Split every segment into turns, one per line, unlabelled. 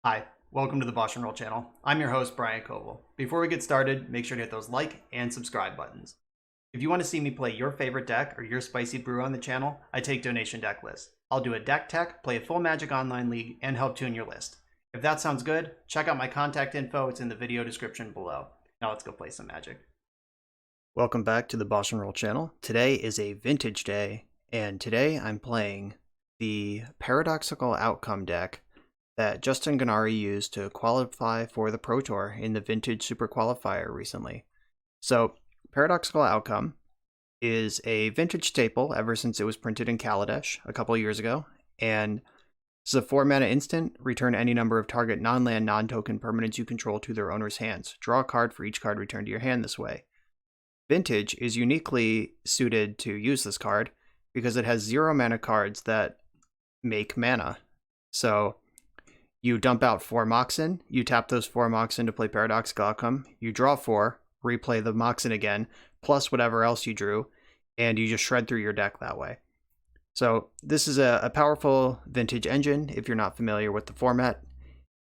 Hi, welcome to the BoshNRoll channel. I'm your host, Brian Koval. Before we get started, make sure to hit those like and subscribe buttons. If you want to see me play your favorite deck or your spicy brew on the channel, I take donation deck lists. I'll do a deck tech, play a full Magic Online League, and help tune your list. If that sounds good, check out my contact info. It's in the video description below. Now let's go play some Magic. Welcome back to the BoshNRoll channel. Today is a vintage day, and today I'm playing the Paradoxical Outcome deck that Justin Gennari used to qualify for the Pro Tour in the Vintage Super Qualifier recently. So, Paradoxical Outcome is a vintage staple ever since it was printed in Kaladesh a couple years ago, and this is a 4-mana instant. Return any number of target non-land, non-token permanents you control to their owner's hands. Draw a card for each card returned to your hand this way. Vintage is uniquely suited to use this card because it has 0 mana cards that make mana. So, you dump out 4 Moxen, you tap those 4 Moxen to play Paradoxical Outcome, you draw 4, replay the Moxen again, plus whatever else you drew, and you just shred through your deck that way. So this is a powerful vintage engine if you're not familiar with the format,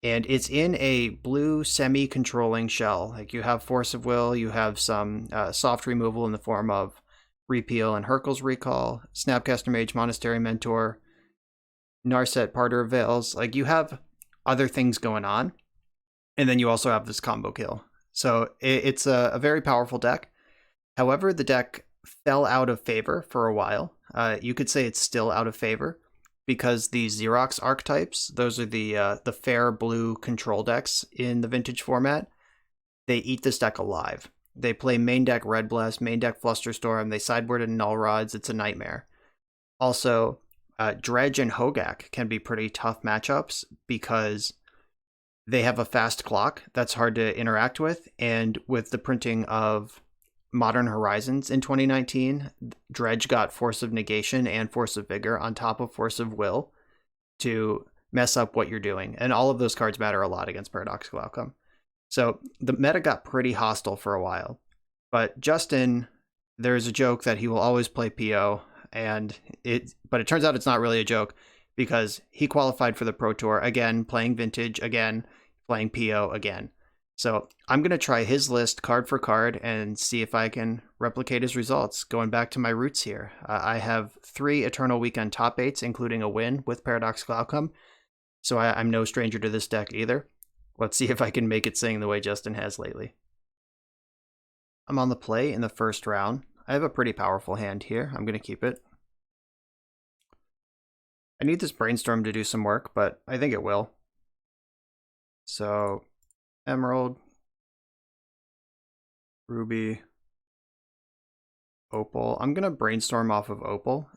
and it's in a blue semi-controlling shell. Like you have Force of Will, you have some soft removal in the form of Repeal and Hurkyl's Recall, Snapcaster Mage, Monastery Mentor, Narset Parter of Veils. Like you have other things going on, and then you also have this combo kill. So it's a very powerful deck. However, the deck fell out of favor for a while. You could say it's still out of favor because the Xerox archetypes, those are the fair blue control decks in the vintage format, they eat this deck alive. They play main deck Red Blast, main deck Flusterstorm, they sideboard in Null Rods. It's a nightmare. Also, Dredge and Hogak can be pretty tough matchups because they have a fast clock that's hard to interact with, and with the printing of Modern Horizons in 2019, Dredge got Force of Negation and Force of Vigor on top of Force of Will to mess up what you're doing, and all of those cards matter a lot against Paradoxical Outcome. So the meta got pretty hostile for a while, but Justin, there's a joke that he will always play PO, but it turns out it's not really a joke because he qualified for the Pro Tour again, playing Vintage again, playing PO again. So I'm going to try his list card for card and see if I can replicate his results. Going back to my roots here, I have 3 Eternal Weekend top 8s, including a win with Paradoxical Outcome. So I'm no stranger to this deck either. Let's see if I can make it sing the way Justin has lately. I'm on the play in the first round. I have a pretty powerful hand here. I'm going to keep it. I need this brainstorm to do some work, but I think it will. So, Emerald, Ruby, Opal. I'm going to brainstorm off of Opal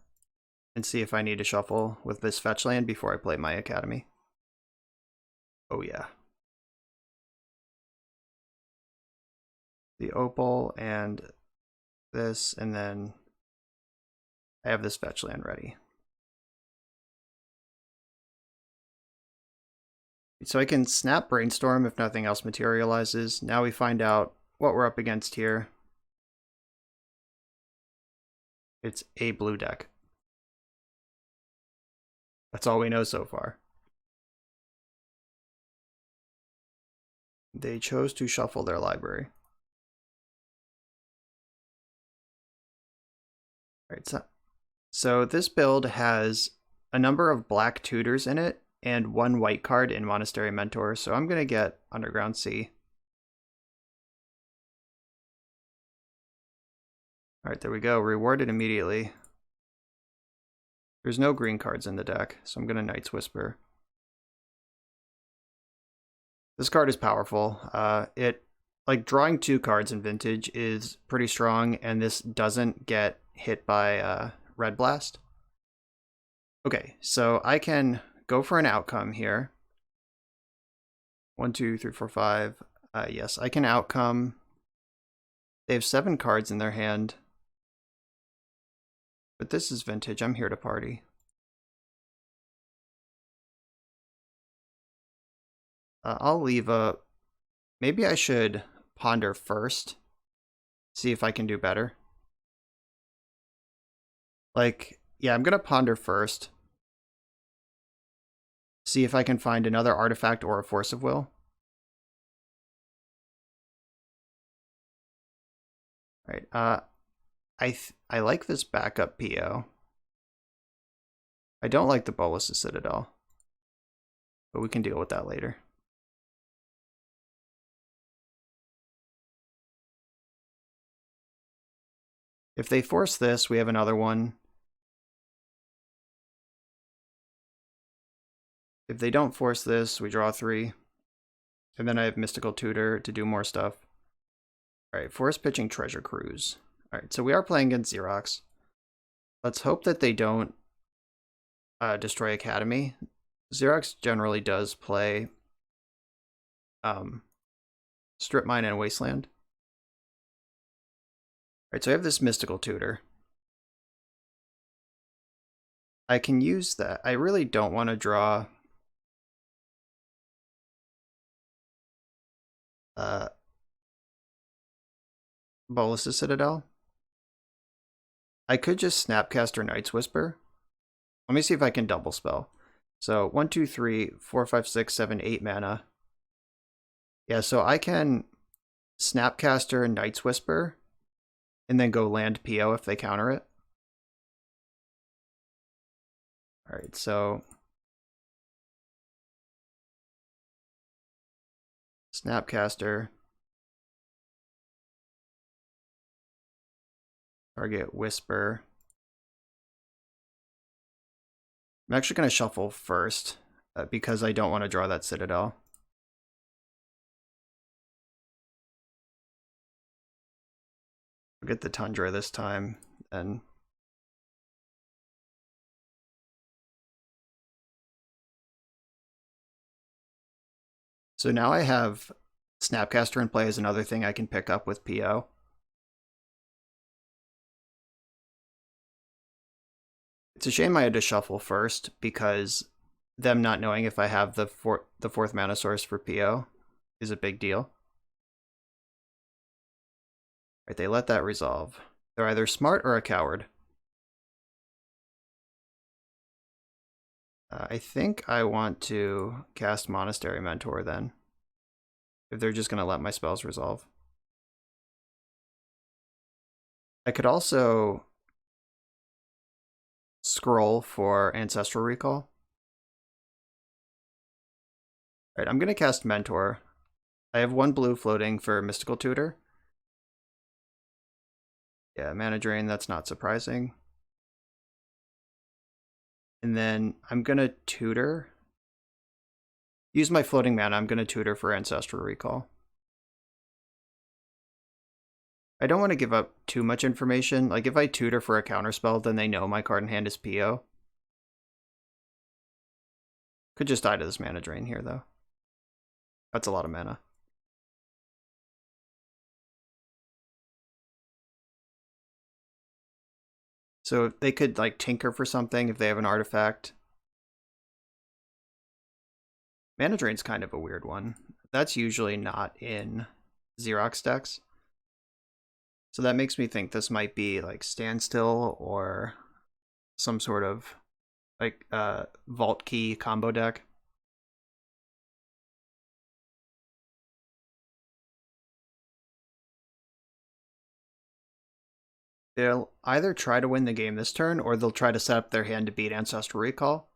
and see if I need to shuffle with this fetch land before I play my Academy. Oh yeah. The Opal and this, and then I have this fetch land ready. So I can snap Brainstorm if nothing else materializes. Now we find out what we're up against here. It's a blue deck. That's all we know so far. They chose to shuffle their library. Alright, so this build has a number of black tutors in it and 1 white card in Monastery Mentor, so I'm going to get Underground Sea. Alright, there we go. Rewarded immediately. There's no green cards in the deck, so I'm going to Night's Whisper. This card is powerful. Like drawing 2 cards in Vintage is pretty strong, and this doesn't get hit by Red Blast. Okay, so I can go for an outcome here. 1, 2, 3, 4, 5. Yes, I can outcome. They have 7 cards in their hand. But this is Vintage. I'm here to party. I'll leave a... Maybe I should ponder first. See if I can do better. Like, yeah, I'm going to ponder first. see if I can find another artifact or a force of will. All right, I like this backup PO. I don't like the Bolas' Citadel, but we can deal with that later. If they force this, we have another one. If they don't force this, we draw 3. And then I have Mystical Tutor to do more stuff. All right, force pitching Treasure Cruise. All right, so we are playing against Xerox. Let's hope that they don't destroy Academy. Xerox generally does play Strip Mine and Wasteland. All right, so I have this Mystical Tutor. I can use that. I really don't want to draw Bolas' Citadel. I could just Snapcaster Night's Whisper. Let me see if I can double spell. So 1, 2, 3, 4, 5, 6, 7, 8 mana. Yeah, so I can Snapcaster Night's Whisper and then go land PO if they counter it. All right, so Snapcaster. Target Whisper. I'm actually going to shuffle first because I don't want to draw that Citadel. I'll get the Tundra this time, and so now I have Snapcaster in play as another thing I can pick up with PO. It's a shame I had to shuffle first because them not knowing if I have the fourth mana source for PO is a big deal. Right, they let that resolve. They're either smart or a coward. I think I want to cast Monastery Mentor then, if they're just going to let my spells resolve. I could also scroll for Ancestral Recall. All right, I'm going to cast Mentor. I have 1 blue floating for Mystical Tutor. Yeah, mana drain, that's not surprising. And then I'm going to tutor. Use my floating mana, I'm going to tutor for Ancestral Recall. I don't want to give up too much information. Like, if I tutor for a counterspell, then they know my card in hand is PO. Could just die to this mana drain here, though. That's a lot of mana. So they could, like, tinker for something if they have an artifact. Mana drain's kind of a weird one. That's usually not in Xerox decks. So that makes me think this might be like Standstill or some sort of like Vault Key combo deck. They'll either try to win the game this turn or they'll try to set up their hand to beat Ancestral Recall.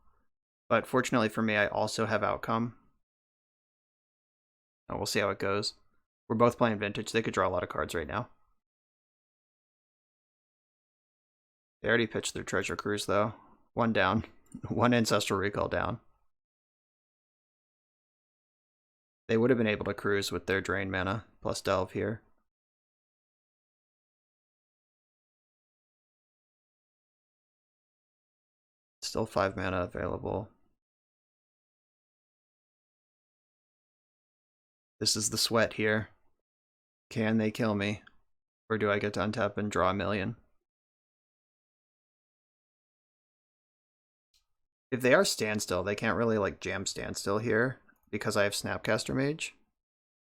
But fortunately for me, I also have Outcome. Oh, we'll see how it goes. We're both playing Vintage. They could draw a lot of cards right now. They already pitched their Treasure Cruise, though. 1 down. 1 Ancestral Recall down. They would have been able to cruise with their drain mana plus Delve here. Still 5 mana available. This is the sweat here. Can they kill me? Or do I get to untap and draw a million? If they are Standstill, they can't really like jam Standstill here because I have Snapcaster Mage.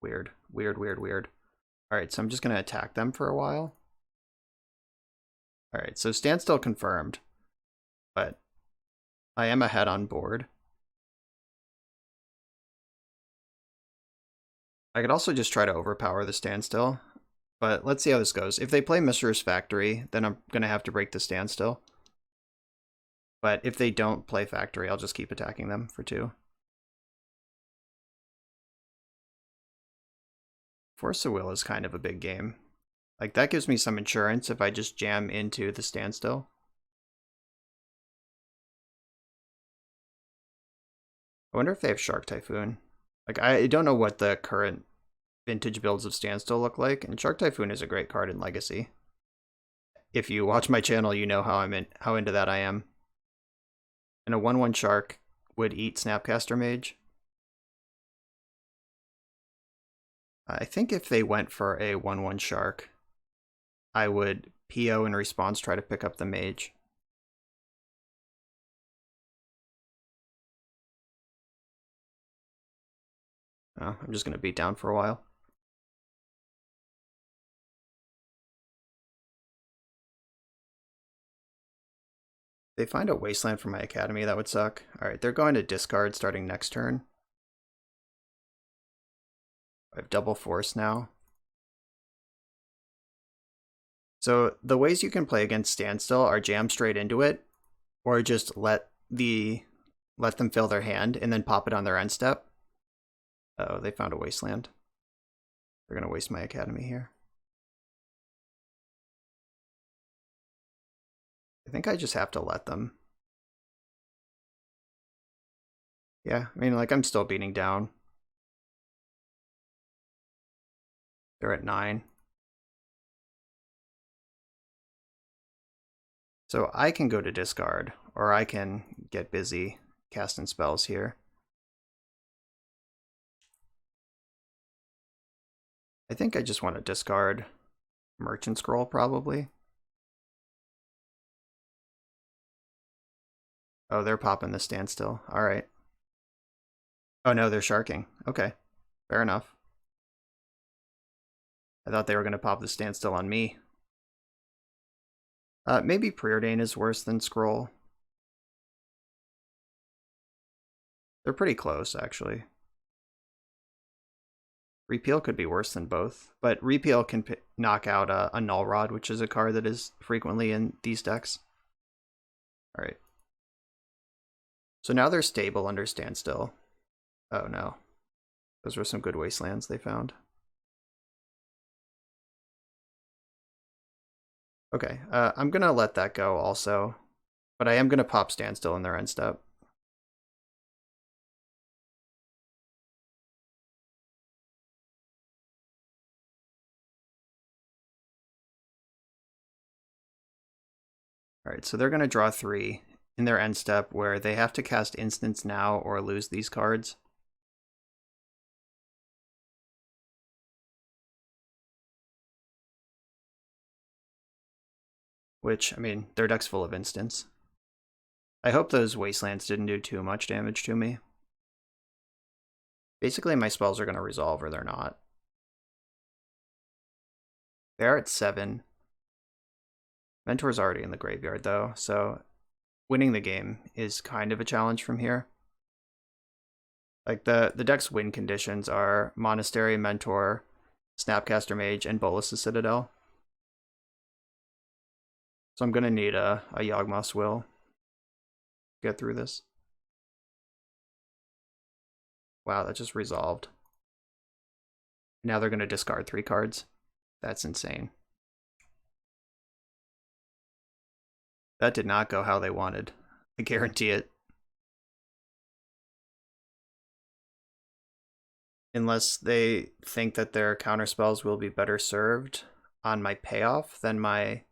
Weird, weird, weird, weird. Alright, so I'm just going to attack them for a while. Alright, so Standstill confirmed. But I am ahead on board. I could also just try to overpower the standstill, but let's see how this goes. If they play Mr.'s Factory, then I'm going to have to break the standstill. But if they don't play Factory, I'll just keep attacking them for 2. Force of Will is kind of a big game. Like, that gives me some insurance if I just jam into the standstill. I wonder if they have Shark Typhoon. Like, I don't know what the current vintage builds of standstill look like, and Shark Typhoon is a great card in Legacy. If you watch my channel, you know how into that I am. And a 1/1 Shark would eat Snapcaster Mage. I think if they went for a 1/1 Shark, I would PO in response try to pick up the Mage. Oh, I'm just going to beat down for a while. They find a Wasteland for my Academy, that would suck. Alright, they're going to discard starting next turn. I have double force now. So the ways you can play against standstill are jam straight into it, or just let them fill their hand and then pop it on their end step. Oh, they found a Wasteland. They're gonna waste my Academy here. I think I just have to let them. Yeah, I mean, like, I'm still beating down. They're at 9. So I can go to discard, or I can get busy casting spells here. I think I just want to discard Merchant Scroll, probably. Oh, they're popping the standstill. Alright. Oh no, they're sharking. Okay, fair enough. I thought they were going to pop the standstill on me. Maybe Preordain is worse than Scroll. They're pretty close, actually. Repeal could be worse than both, but Repeal can knock out a Null Rod, which is a card that is frequently in these decks. Alright. So now they're stable under Standstill. Oh no. Those were some good Wastelands they found. Okay, I'm gonna let that go also, but I am gonna pop Standstill in their end step. Alright, so they're gonna draw 3 in their end step where they have to cast Instants now or lose these cards. Which, I mean, their deck's full of instants. I hope those Wastelands didn't do too much damage to me. Basically, my spells are going to resolve or they're not. They're at 7. Mentor's already in the graveyard, though, so winning the game is kind of a challenge from here. Like, the deck's win conditions are Monastery, Mentor, Snapcaster Mage, and Bolas' Citadel. So I'm going to need a Yawgmoth's Will to get through this. Wow, that just resolved. Now they're going to discard 3 cards. That's insane. That did not go how they wanted. I guarantee it. Unless they think that their counterspells will be better served on my payoff than my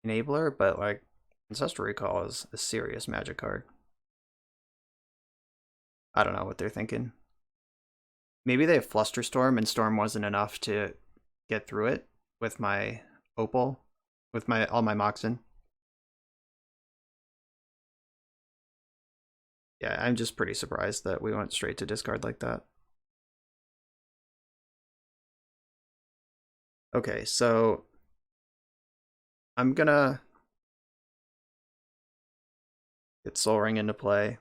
enabler, but like, Ancestral Recall is a serious magic card. I don't know what they're thinking. Maybe they have Flusterstorm and Storm wasn't enough to get through it with my Opal, with all my Moxen. Yeah, I'm just pretty surprised that we went straight to discard like that. Okay, so I'm gonna get Soul Ring into play.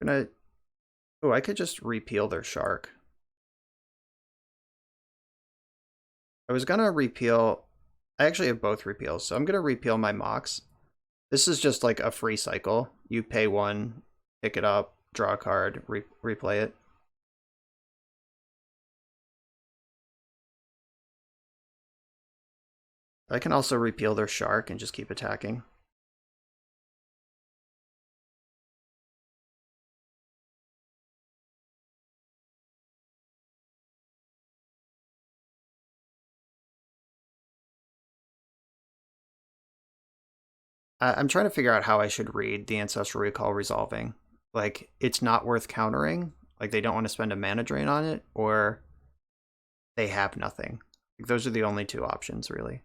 I'm gonna Oh, I could just repeal their shark. I was gonna repeal... I actually have both repeals, so I'm gonna repeal my Mox. This is just like a free cycle. You pay one, pick it up, draw a card, replay it. I can also repeal their shark and just keep attacking. I'm trying to figure out how I should read the Ancestral Recall resolving. Like, it's not worth countering. Like, they don't want to spend a mana drain on it, or they have nothing. Like, those are the only two options, really.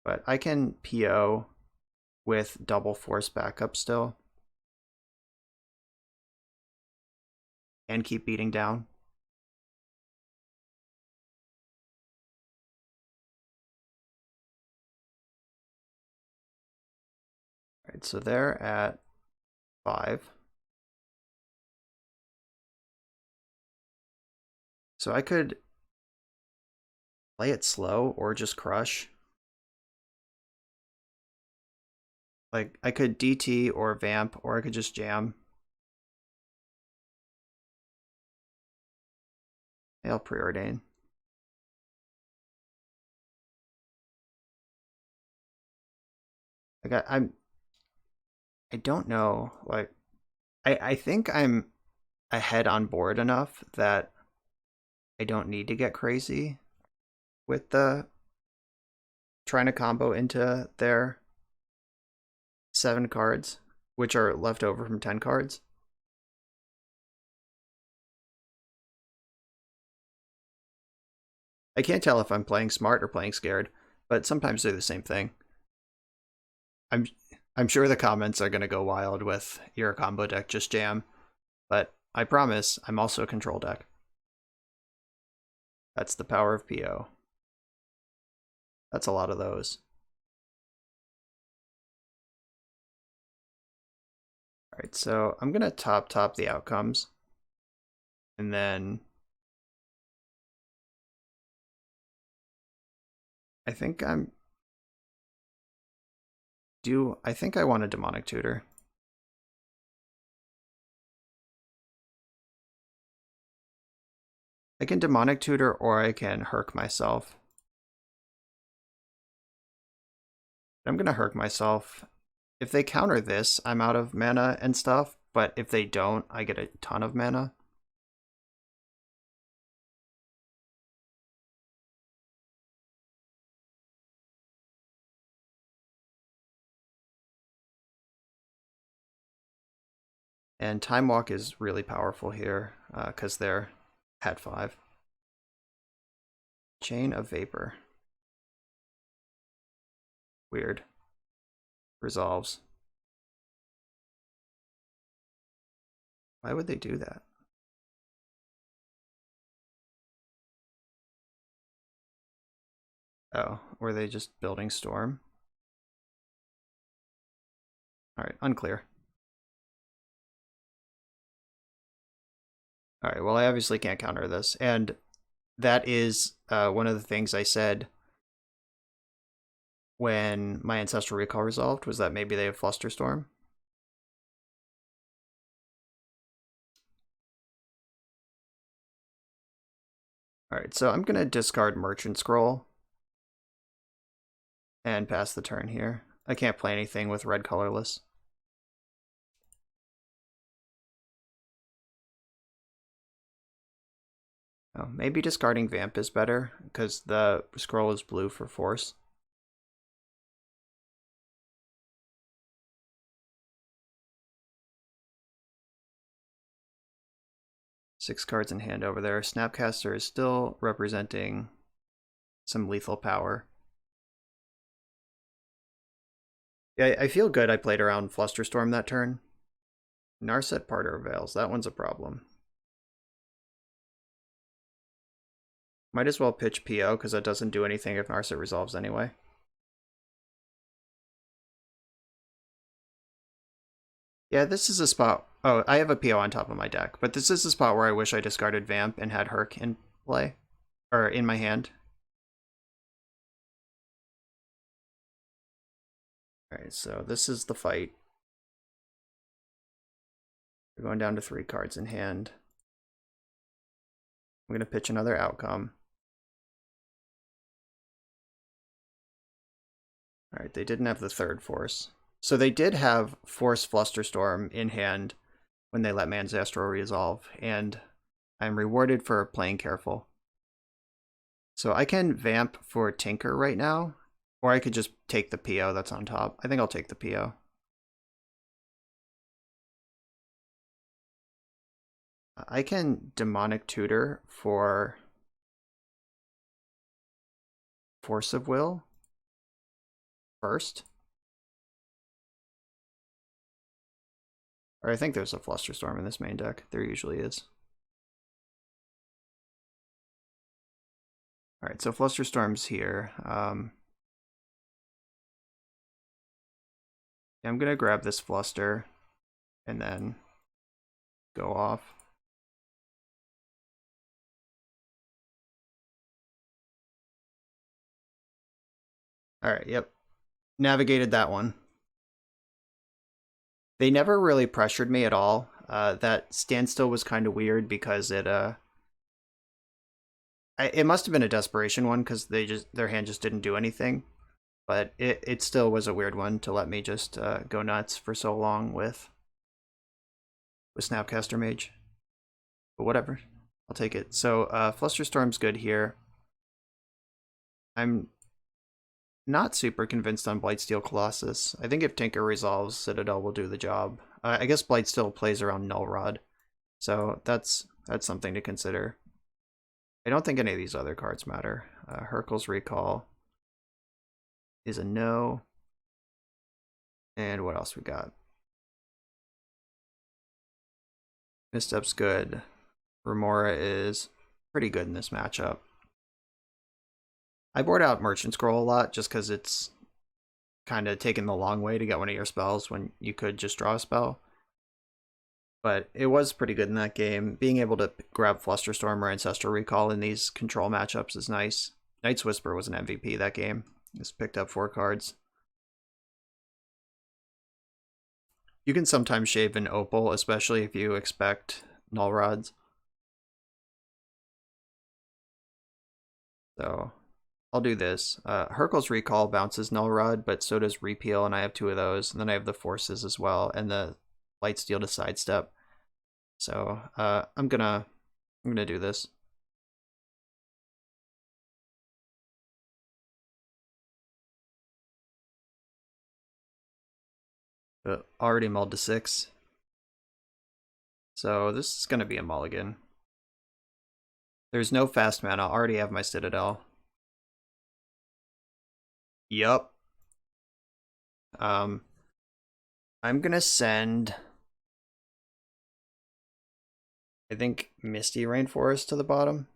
But I can PO with double force backup still. And keep beating down. Alright, so they're at 5. So I could play it slow or just crush. Like, I could DT or vamp, or I could just jam. I'll preordain. Like, I don't know. Like, I think I'm ahead on board enough that I don't need to get crazy with the trying to combo into their 7 cards, which are left over from 10 cards. I can't tell if I'm playing smart or playing scared, but sometimes they're the same thing. I'm sure the comments are gonna go wild with your combo deck just jam, but I promise I'm also a control deck. That's the power of PO. That's a lot of those. Alright, so I'm gonna top the outcomes. And then I think I want a Demonic Tutor. I can Demonic Tutor or I can Herc myself. I'm gonna Herc myself. If they counter this, I'm out of mana and stuff, but if they don't, I get a ton of mana. And Time Walk is really powerful here, because they're at 5. Chain of Vapor. Weird. Resolves. Why would they do that? Oh, were they just building Storm? Alright, unclear. Alright, well I obviously can't counter this, and that is one of the things I said when my Ancestral Recall resolved, was that maybe they have Flusterstorm. Alright, so I'm gonna discard Merchant Scroll and pass the turn here. I can't play anything with red colorless. Oh, maybe discarding Vamp is better, because the scroll is blue for force. Six cards in hand over there. Snapcaster is still representing some lethal power. Yeah, I feel good I played around Flusterstorm that turn. Narset Parter Veils, that one's a problem. Might as well pitch PO, because that doesn't do anything if Narset resolves anyway. Yeah, this is a spot. Oh, I have a PO on top of my deck, but this is a spot where I wish I discarded Vamp and had Herc in play, or in my hand. Alright, so this is the fight. We're going down to 3 cards in hand. I'm going to pitch another outcome. Alright, they didn't have the 3rd force. So they did have Force Flusterstorm in hand when they let Man's Astral resolve, and I'm rewarded for playing careful. So I can Vamp for Tinker right now, or I could just take the PO that's on top. I think I'll take the PO. I can Demonic Tutor for Force of Will first. Or I think there's a Flusterstorm in this main deck. There usually is. Alright, so Flusterstorm's here. I'm going to grab this Fluster and then go off. Alright, yep. Navigated that one. They never really pressured me at all. That standstill was kind of weird because it must have been a desperation one because their hand just didn't do anything. But it still was a weird one to let me just go nuts for so long with Snapcaster Mage. But whatever, I'll take it. So Flusterstorm's good here. I'm not super convinced on Blightsteel Colossus. I think if Tinker resolves, Citadel will do the job. I guess Blightsteel plays around Null Rod, so that's something to consider. I don't think any of these other cards matter. Hercule's Recall is a no. And what else we got? Misstep's good. Remora is pretty good in this matchup. I board out Merchant Scroll a lot just because it's kind of taking the long way to get one of your spells when you could just draw a spell. But it was pretty good in that game. Being able to grab Flusterstorm or Ancestral Recall in these control matchups is nice. Knight's Whisper was an MVP that game. Just picked up 4 cards. You can sometimes shave an Opal, especially if you expect Null Rods. So I'll do this. Hercule's Recall bounces Null Rod, but so does Repeal, and I have 2 of those. And then I have the Forces as well, and the Blightsteel to Sidestep. So I'm gonna do this. Already mulled to 6. So this is gonna be a mulligan. There's no fast mana. I already have my Citadel. Yup. I'm gonna send, I think, Misty Rainforest to the bottom.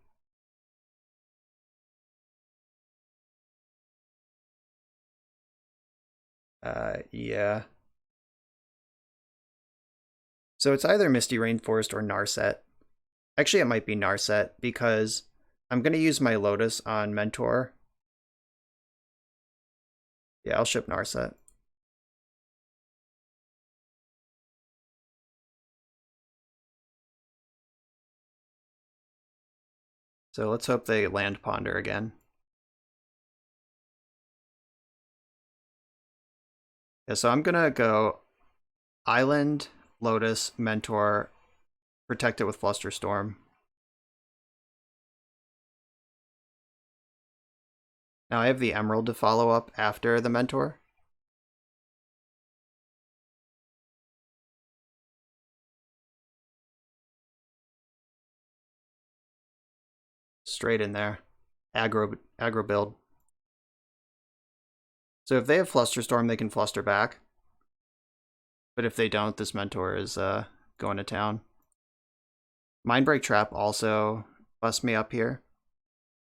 Yeah. So it's either Misty Rainforest or Narset. Actually, it might be Narset because I'm going to use my Lotus on Mentor. Yeah, I'll ship Narset. So let's hope they land Ponder again. Yeah, so I'm going to go Island, Lotus, Mentor, protect it with Flusterstorm. Now I have the Emerald to follow up after the Mentor. Straight in there. Aggro build. So if they have Flusterstorm, they can Fluster back. But if they don't, this Mentor is going to town. Mindbreak Trap also busts me up here,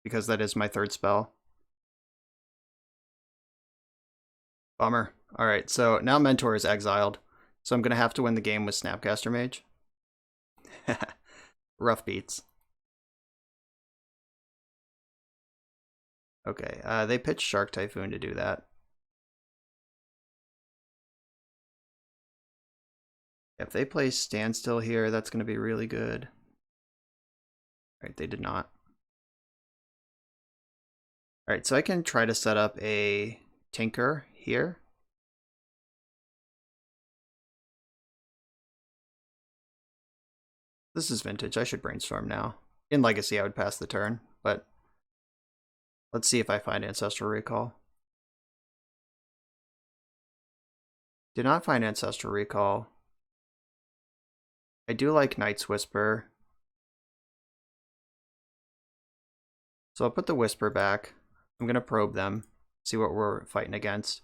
because that is my 3rd spell. Bummer. Alright, so now Mentor is exiled. so I'm going to have to win the game with Snapcaster Mage. Rough beats. Okay, they pitched Shark Typhoon to do that. If they play Standstill here, that's going to be really good. Alright, they did not. Alright, so I can try to set up a Tinker here. This is Vintage. I should brainstorm now. In Legacy, I would pass the turn, but let's see if I find Ancestral Recall. Did not find Ancestral Recall. I do like Knight's Whisper. So I'll put the Whisper back. I'm going to probe them, see what we're fighting against.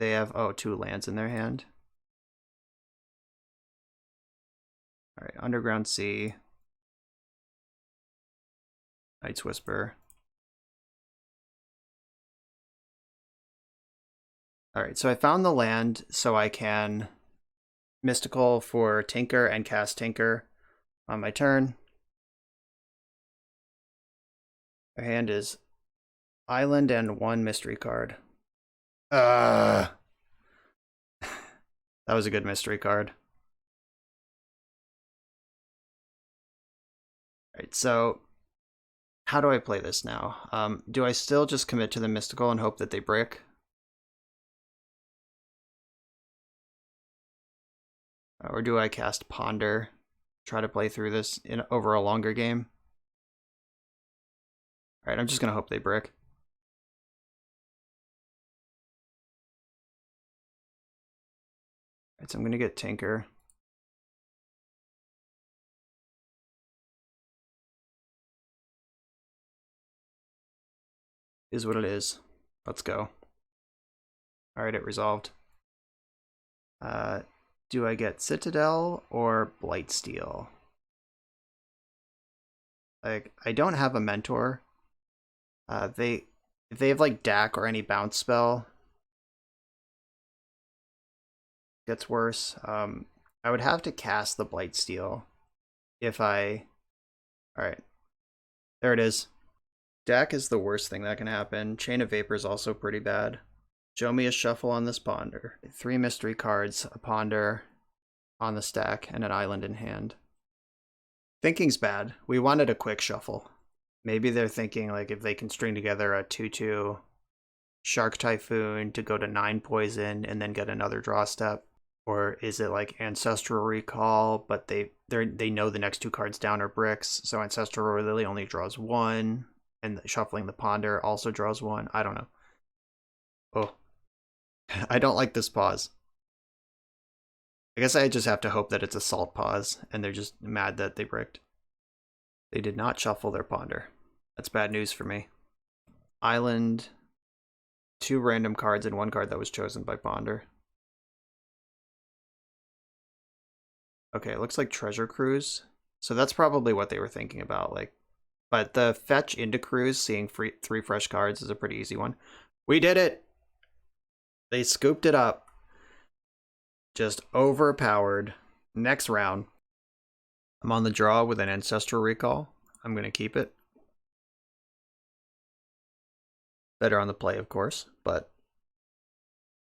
They have, oh, 2 lands in their hand. Alright, Underground Sea. Knight's Whisper. Alright, so I found the land so I can Mystical for Tinker and cast Tinker on my turn. Our hand is Island and 1 mystery card. That was a good mystery card. Alright, so how do I play this now? Do I still just commit to the Mystical and hope that they brick? Or do I cast Ponder, try to play through this over a longer game? Alright, I'm just going to hope they brick. Alright, so I'm going to get Tinker. Is what it is. Let's go. Alright, it resolved. Do I get Citadel or Blightsteel? Like, I don't have a mentor. If they have like DAC or any bounce spell, gets worse. I would have to cast the Blightsteel if I. Alright. There it is. DAC is the worst thing that can happen. Chain of Vapor is also pretty bad. Show me a shuffle on this Ponder. 3 mystery cards, a Ponder on the stack, and an island in hand. Thinking's bad. We wanted a quick shuffle. Maybe they're thinking like if they can string together a 2/2 Shark Typhoon to go to 9 poison and then get another draw step. Or is it like Ancestral Recall, but they know the next 2 cards down are bricks, so Ancestral really only draws 1, and shuffling the Ponder also draws 1. I don't know. Oh. I don't like this pause. I guess I just have to hope that it's a salt pause, and they're just mad that they bricked. They did not shuffle their Ponder. That's bad news for me. Island, 2 random cards, and 1 card that was chosen by Ponder. Okay, it looks like Treasure Cruise. So that's probably what they were thinking about. Like, but the fetch into Cruise, seeing 3 fresh cards, is a pretty easy one. We did it! They scooped it up. Just overpowered. Next round. I'm on the draw with an Ancestral Recall. I'm going to keep it. Better on the play, of course, but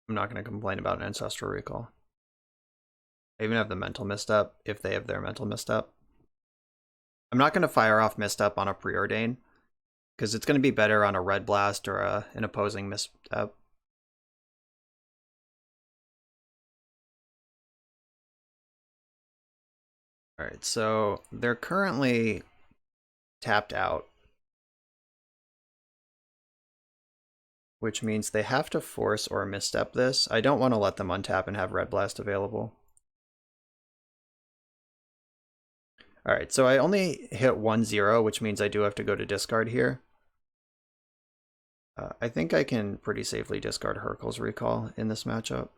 I'm not going to complain about an Ancestral Recall. I even have the Mental Misstep if they have their Mental Misstep. I'm not going to fire off Misstep on a Preordain, because it's going to be better on a Red Blast or an opposing Misstep. Alright, so they're currently tapped out, which means they have to force or misstep this. I don't want to let them untap and have Red Blast available. Alright, so I only hit 1/0, which means I do have to go to discard here. I think I can pretty safely discard Hurkyl's Recall in this matchup.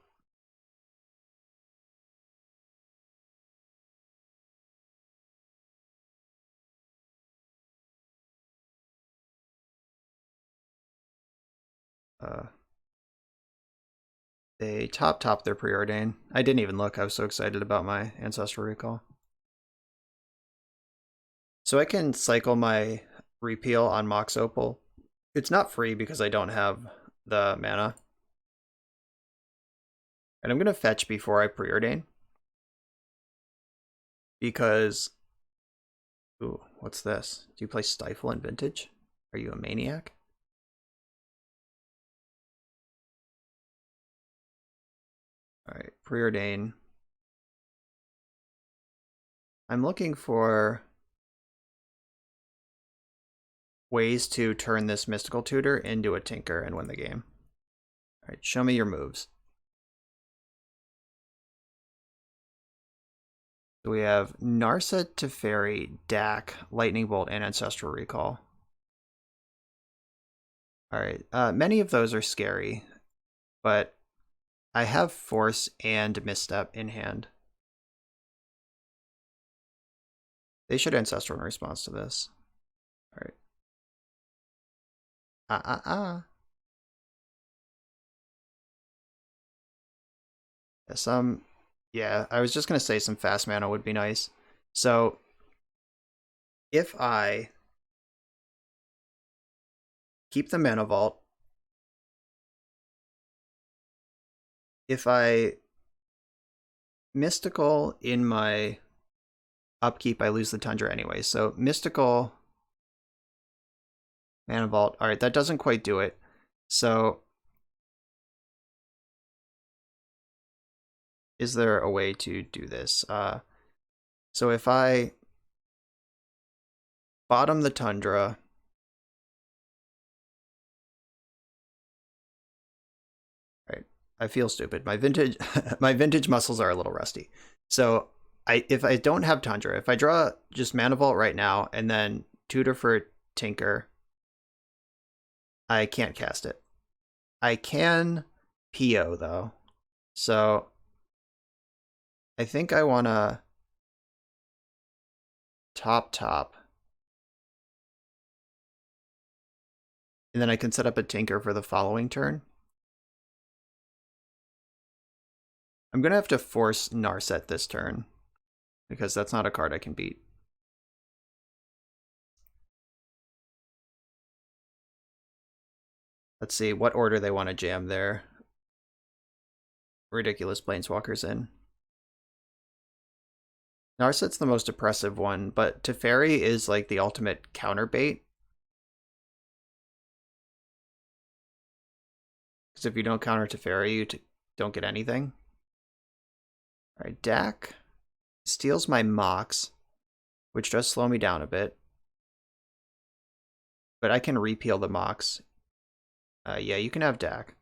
They top their preordain. I didn't even look. I was so excited about my Ancestral Recall. So I can cycle my repeal on Mox Opal. It's not free because I don't have the mana. And I'm going to fetch before I preordain. Because... Ooh, what's this? Do you play Stifle in Vintage? Are you a maniac? Alright, preordain. I'm looking for ways to turn this Mystical Tutor into a Tinker and win the game. Alright, show me your moves. So we have Narset, Teferi, Dak, Lightning Bolt, and Ancestral Recall. Alright, many of those are scary, but I have Force and Misstep in hand. They should Ancestral in response to this. Alright. Yeah, I was just gonna say some fast mana would be nice. So if I keep the Mana Vault, if I Mystical in my upkeep, I lose the Tundra anyway. So Mystical, Mana Vault. Alright, that doesn't quite do it. So is there a way to do this? So if I bottom the Tundra, right? I feel stupid. My vintage muscles are a little rusty. So if I don't have Tundra, if I draw just Mana Vault right now and then tutor for Tinker, I can't cast it. I can PO though. So I think I want to top. And then I can set up a Tinker for the following turn. I'm going to have to force Narset this turn, because that's not a card I can beat. Let's see what order they want to jam their ridiculous Planeswalkers in. Narset's the most oppressive one, but Teferi is like the ultimate counter bait. Because if you don't counter Teferi, you don't get anything. Alright, Dak steals my Mox, which does slow me down a bit. But I can repeal the Mox. Yeah, you can have Dak.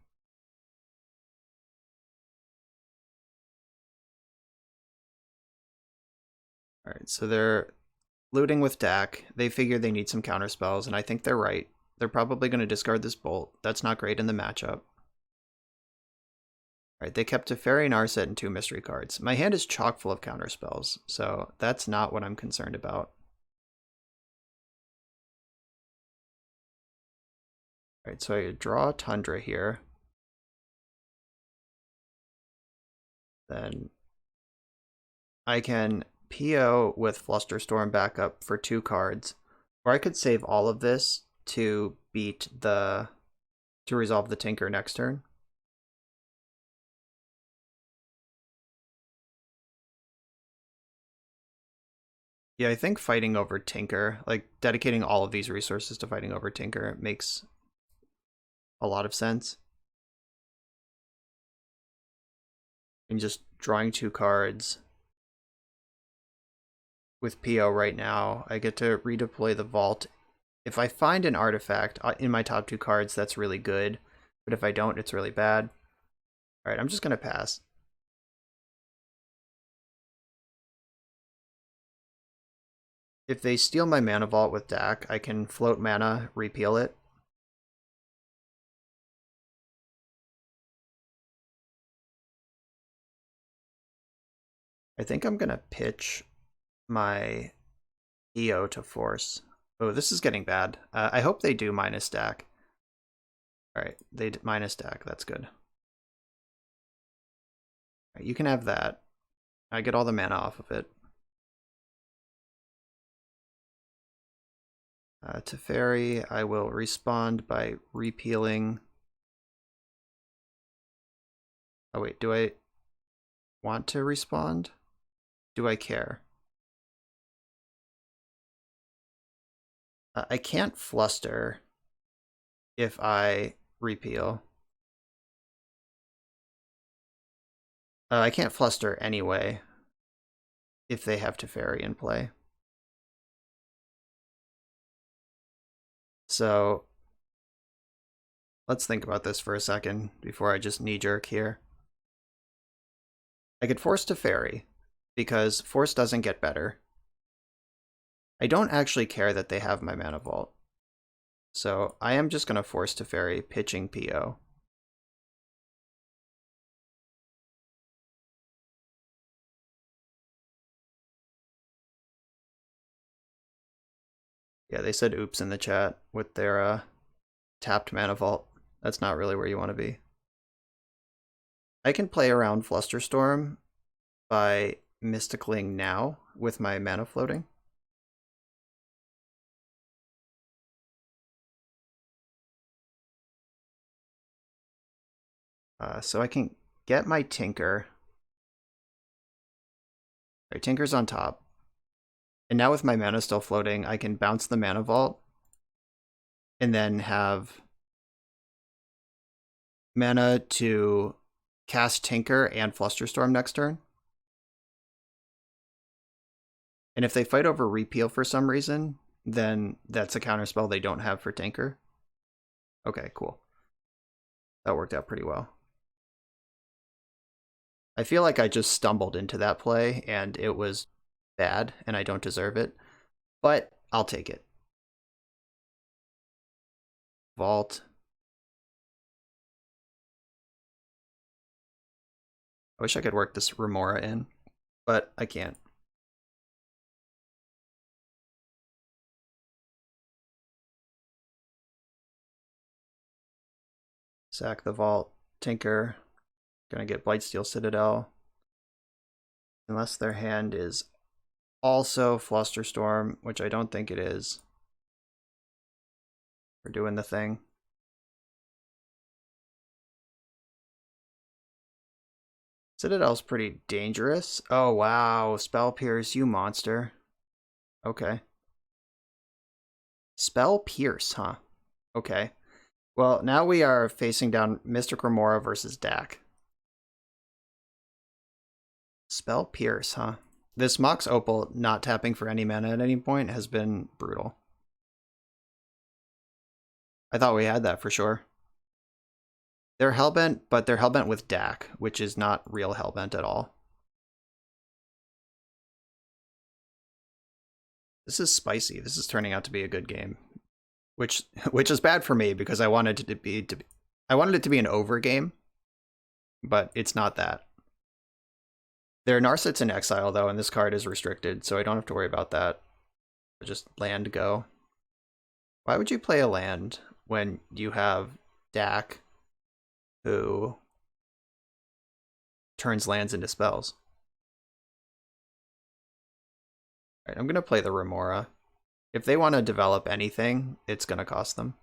Alright, so they're looting with Dak. They figure they need some counter spells, and I think they're right. They're probably going to discard this Bolt. That's not great in the matchup. Alright, they kept Teferi, Narset, and 2 mystery cards. My hand is chock full of counter spells, so that's not what I'm concerned about. Alright, so I draw Tundra here. Then I can PO with Flusterstorm backup for 2 cards. Or I could save all of this to resolve the Tinker next turn. Yeah, I think fighting over Tinker, like dedicating all of these resources to fighting over Tinker, makes a lot of sense. And just drawing 2 cards with PO right now, I get to redeploy the Vault. If I find an artifact in my top 2 cards, that's really good. But if I don't, it's really bad. Alright, I'm just going to pass. If they steal my Mana Vault with Dak, I can float mana, repeal it. I think I'm going to pitch my EO to force. Oh, this is getting bad. I hope they do minus Dak. Alright, they minus Dak, that's good. You can have that. I get all the mana off of it. To Fairy, I will respond by repealing. Oh wait, do I want to respond? Do I care? I can't fluster if I repeal. I can't fluster anyway if they have Teferi in play. So let's think about this for a second before I just knee-jerk here. I could force Teferi because force doesn't get better. I don't actually care that they have my mana vault. So I am just going to force Teferi, pitching PO. Yeah, they said oops in the chat with their tapped mana vault. That's not really where you want to be. I can play around Flusterstorm by Mysticaling now with my mana floating. So I can get my Tinker. Right, Tinker's on top. And now with my mana still floating, I can bounce the mana vault and then have mana to cast Tinker and Flusterstorm next turn. And if they fight over repeal for some reason, then that's a counterspell they don't have for Tinker. Okay, cool. That worked out pretty well. I feel like I just stumbled into that play and it was bad and I don't deserve it, but I'll take it. Vault. I wish I could work this Remora in, but I can't. Sack the vault. Tinker. Gonna get Blightsteel Citadel. Unless their hand is also Flusterstorm, which I don't think it is. We're doing the thing. Citadel's pretty dangerous. Oh, wow. Spell Pierce, you monster. Okay. Spell Pierce, huh? Okay. Well, now we are facing down Mystic Remora versus Dak. Spell Pierce, huh? This Mox Opal not tapping for any mana at any point has been brutal. I thought we had that for sure. They're Hellbent, but they're Hellbent with Dak, which is not real Hellbent at all. This is spicy. This is turning out to be a good game. Which is bad for me because I wanted it to be an over game, but it's not that. There are Narsets in exile though, and this card is restricted, so I don't have to worry about that. Just land go. Why would you play a land when you have Dak, who turns lands into spells? Alright, I'm gonna play the Remora. If they want to develop anything, it's gonna cost them.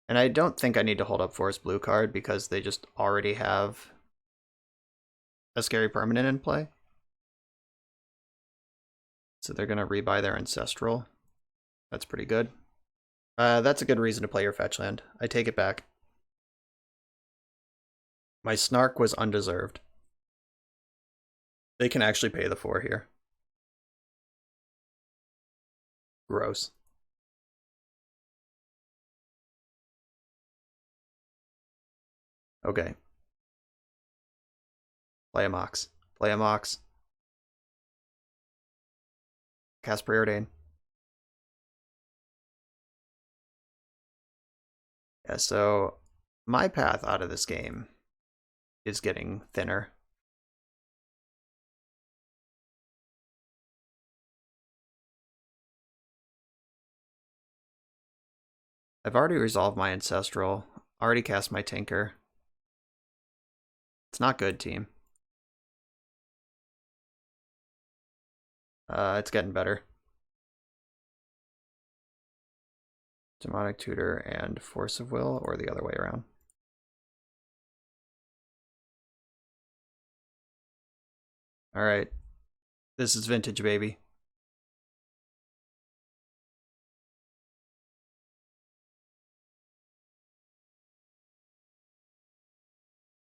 And I don't think I need to hold up Forest Blue card because they just already have a scary permanent in play. So they're gonna rebuy their Ancestral. That's pretty good. That's a good reason to play your fetch land. I take it back. My Snark was undeserved. They can actually pay the 4 here. Gross. Okay. Play a Mox. Play a Mox. Cast Preordain. Yeah, so my path out of this game is getting thinner. I've already resolved my Ancestral. Already cast my Tinker. It's not good, team. It's getting better. Demonic Tutor and Force of Will, or the other way around. Alright. This is Vintage, baby.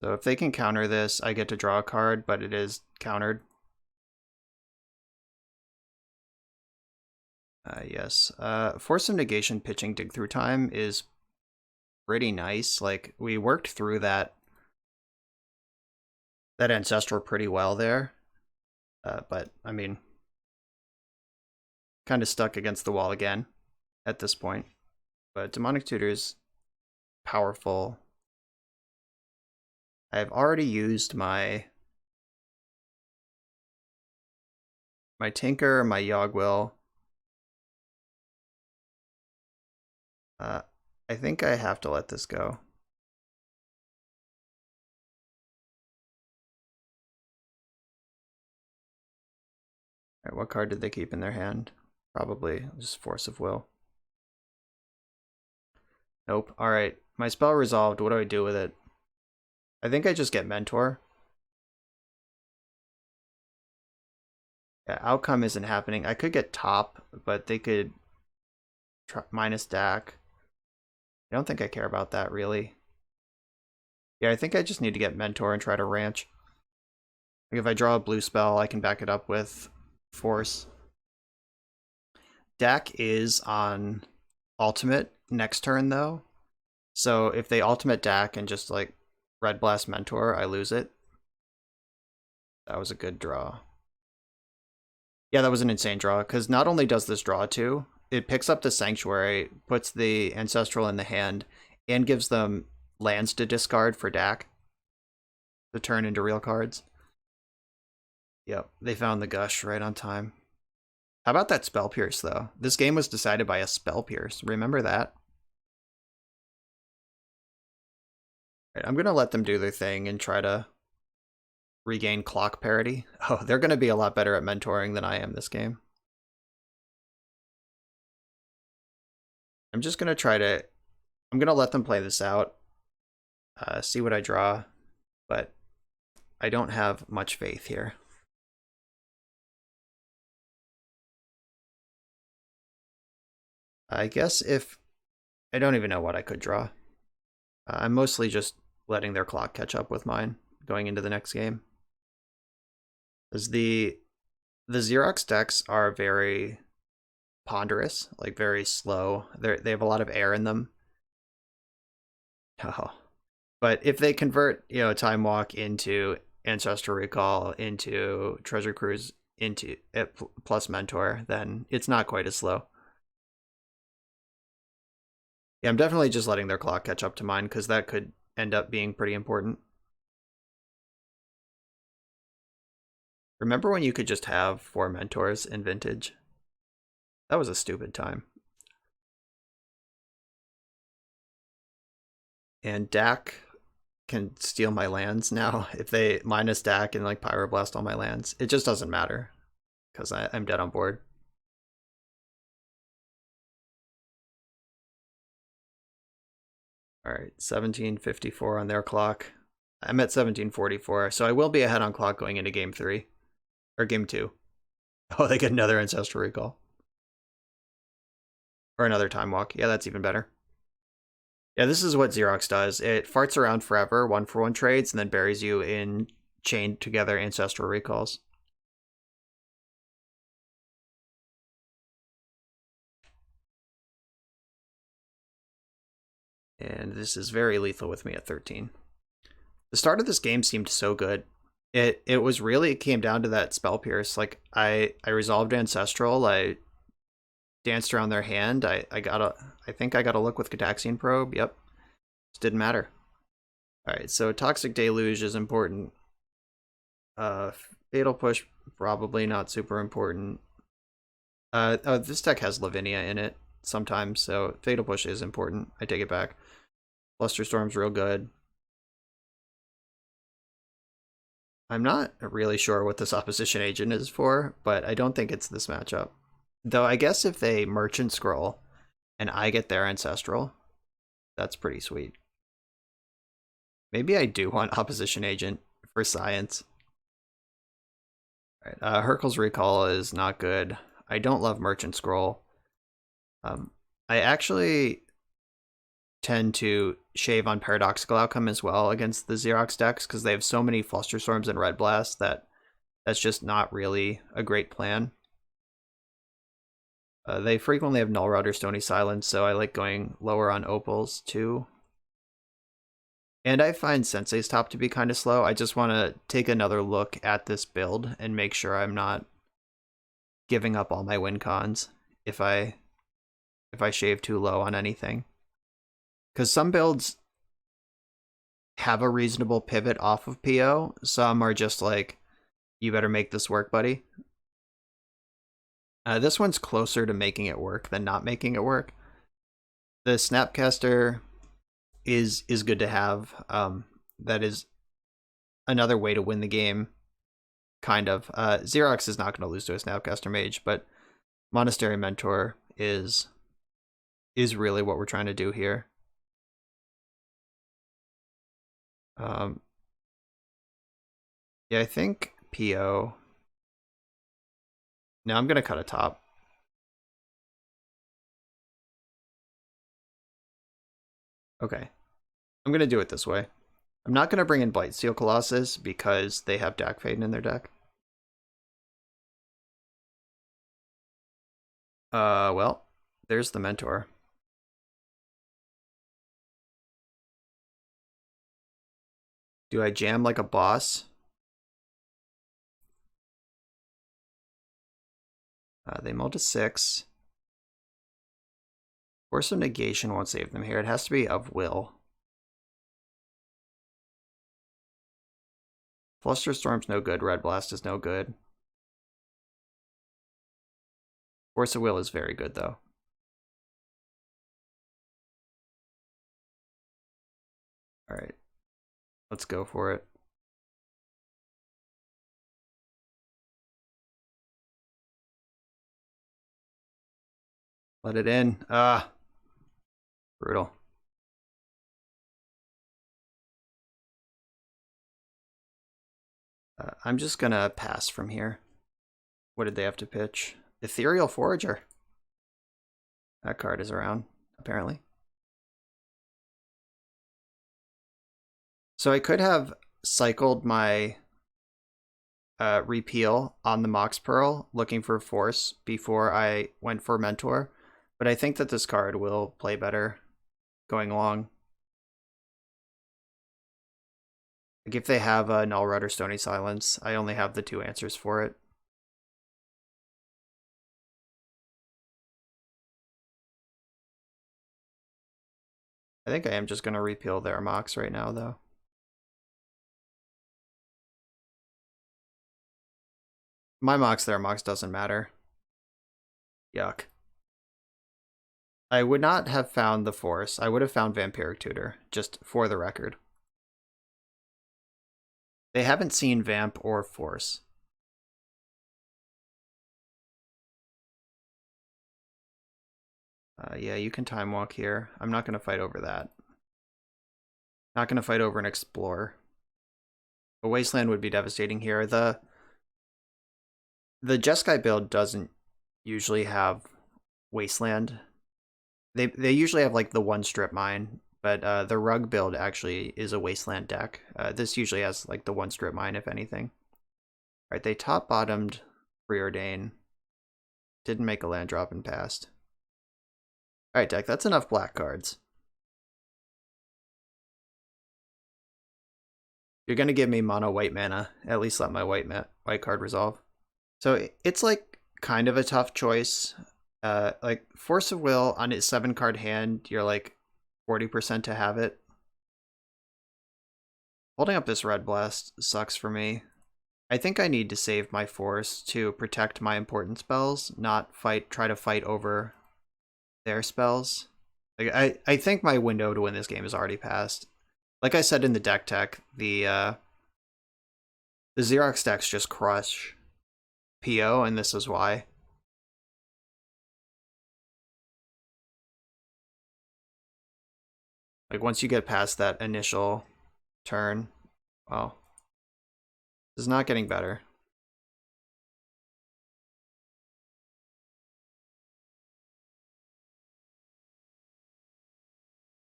So if they can counter this, I get to draw a card, but it is countered. Yes. Force of Negation pitching Dig Through Time is pretty nice. Like, we worked through that Ancestral pretty well there. But, I mean, kind of stuck against the wall again at this point. But Demonic Tutor's powerful. I've already used my Tinker, my Yogwill. I think I have to let this go. Alright, what card did they keep in their hand? Probably just Force of Will. Nope. Alright, my spell resolved. What do I do with it? I think I just get Mentor. Yeah, Outcome isn't happening. I could get Top, but they could minus DAC. I don't think I care about that, really. Yeah, I think I just need to get Mentor and try to ranch. Like if I draw a blue spell, I can back it up with Force. DAC is on Ultimate next turn, though. So if they Ultimate DAC and just, like, Red Blast Mentor, I lose it. That was a good draw. Yeah, that was an insane draw, because not only does this draw 2, it picks up the Sanctuary, puts the Ancestral in the hand, and gives them lands to discard for DAC to turn into real cards. Yep, they found the Gush right on time. How about that Spell Pierce, though? This game was decided by a Spell Pierce. Remember that? Right, I'm going to let them do their thing and try to regain clock parity. Oh, they're going to be a lot better at mentoring than I am this game. I'm just going to try to... I'm going to let them play this out. See what I draw. But I don't have much faith here. I guess if... I don't even know what I could draw. I'm mostly just letting their clock catch up with mine going into the next game. Because the Xerox decks are very ponderous, like very slow. They have a lot of air in them. Oh. But if they convert, you know, Time Walk into Ancestral Recall, into Treasure Cruise, into plus Mentor, then it's not quite as slow. Yeah, I'm definitely just letting their clock catch up to mine, because that could end up being pretty important. Remember when you could just have 4 Mentors in Vintage? That was a stupid time. And DAC can steal my lands now. If they minus DAC and like Pyroblast all my lands, it just doesn't matter, because I'm dead on board. All right, 1754 on their clock. I'm at 1744, so I will be ahead on clock going into game 3. Or game 2. Oh, they get another Ancestral Recall. Or another Time Walk. Yeah, that's even better. Yeah, this is what Xerox does. It farts around forever, 1-for-1 trades, and then buries you in chained together Ancestral Recalls. And this is very lethal with me at 13. The start of this game seemed so good. It was really, it came down to that Spell Pierce. Like, I resolved Ancestral, I danced around their hand, I think I got a look with Gitaxian Probe, yep. Just didn't matter. Alright, so Toxic Deluge is important. Fatal Push, probably not super important. Oh, this deck has Lavinia in it sometimes, so Fatal Push is important. I take it back. Flusterstorm's real good. I'm not really sure what this opposition agent is for, but I don't think it's this matchup. Though I guess if they merchant scroll and I get their ancestral, that's pretty sweet. Maybe I do want opposition agent for science. All right, Hercule's Recall is not good. I don't love merchant scroll. I actually tend to shave on Paradoxical Outcome as well against the Xerox decks because they have so many Flusterstorms and Red Blast that that's just not really a great plan. They frequently have Null Rod or Stony Silence, so I like going lower on Opals too. And I find Sensei's Top to be kind of slow. I just want to take another look at this build and make sure I'm not giving up all my win cons if I shave too low on anything. Because some builds have a reasonable pivot off of PO. Some are just like, you better make this work, buddy. This one's closer to making it work than not making it work. The Snapcaster is good to have. That is another way to win the game, kind of. Xerox is not going to lose to a Snapcaster Mage, but Monastery Mentor is really what we're trying to do here. Yeah, I think PO. No, I'm gonna cut a top. Okay. I'm gonna do it this way. I'm not gonna bring in Blightsteel Colossus because they have Dak Faden in their deck. Well, there's the Mentor. Do I jam like a boss? They mull to 6. Force of Negation won't save them here. It has to be of will. Flusterstorm's no good. Red Blast is no good. Force of Will is very good, though. Alright. Let's go for it. Let it in. Brutal. I'm just gonna pass from here. What did they have to pitch? Ethereal Forager. That card is around, apparently. So I could have cycled my repeal on the Mox Pearl, looking for Force before I went for Mentor, but I think that this card will play better going along. Like if they have a Null Rod or Stony Silence, I only have the 2 answers for it. I think I am just going to repeal their Mox right now, though. My Mox, their Mox doesn't matter. Yuck. I would not have found the Force. I would have found Vampiric Tutor, just for the record. They haven't seen Vamp or Force. Yeah, you can Time Walk here. I'm not going to fight over that. Not going to fight over an Explore. A Wasteland would be devastating here. The Jeskai build doesn't usually have Wasteland. They usually have like the 1 strip mine, but the Rug build actually is a Wasteland deck. This usually has like the 1 strip mine, if anything. Alright, they top-bottomed Preordain. Didn't make a land drop and passed. Alright, deck, that's enough black cards. You're gonna give me mono white mana. At least let my white card resolve. So it's like kind of a tough choice. Like Force of Will on its 7-card hand, you're like 40% to have it. Holding up this Red Blast sucks for me. I think I need to save my Force to protect my important spells, not try to fight over their spells. Like I think my window to win this game is already passed. Like I said in the deck tech, the Xerox decks just crush PO, and this is why. Like once you get past that initial turn, well, this is not getting better.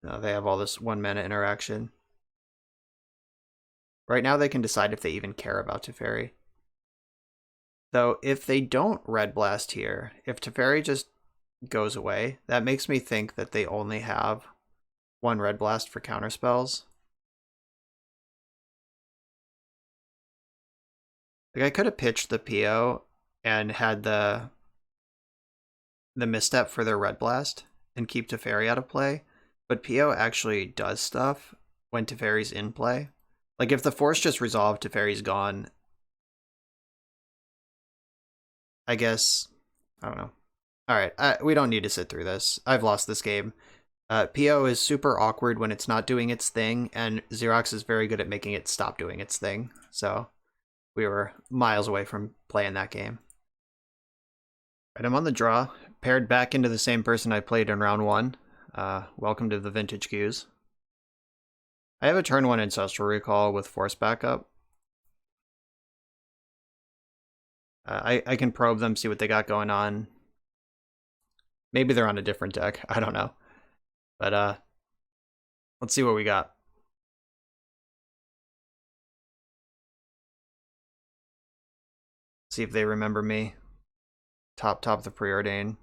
No, they have all this 1 mana interaction. Right now they can decide if they even care about Teferi. Though if they don't Red Blast here, if Teferi just goes away, that makes me think that they only have 1 Red Blast for counter spells. Like I could have pitched the PO and had the misstep for their Red Blast and keep Teferi out of play, but PO actually does stuff when Teferi's in play. Like if the force just resolved, Teferi's gone. I guess, I don't know. All right, we don't need to sit through this. I've lost this game. PO is super awkward when it's not doing its thing, and Xerox is very good at making it stop doing its thing. So we were miles away from playing that game. Right, I'm on the draw, paired back into the same person I played in round 1. Welcome to the Vintage Qs. I have a turn 1 Ancestral Recall with Force backup. I can probe them, see what they got going on. Maybe they're on a different deck. I don't know. But let's see what we got. See if they remember me. Top of the Preordain.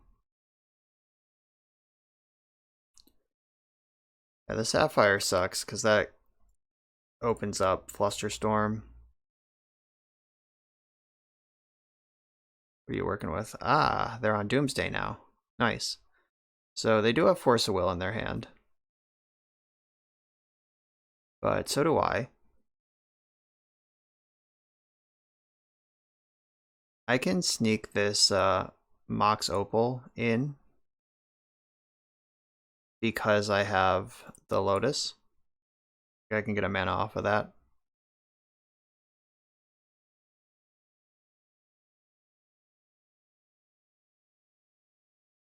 Yeah, the Sapphire sucks because that opens up Flusterstorm. What are you working with? Ah, they're on Doomsday now. Nice. So they do have Force of Will in their hand. But so do I. I can sneak this Mox Opal in because I have the Lotus. I can get a mana off of that.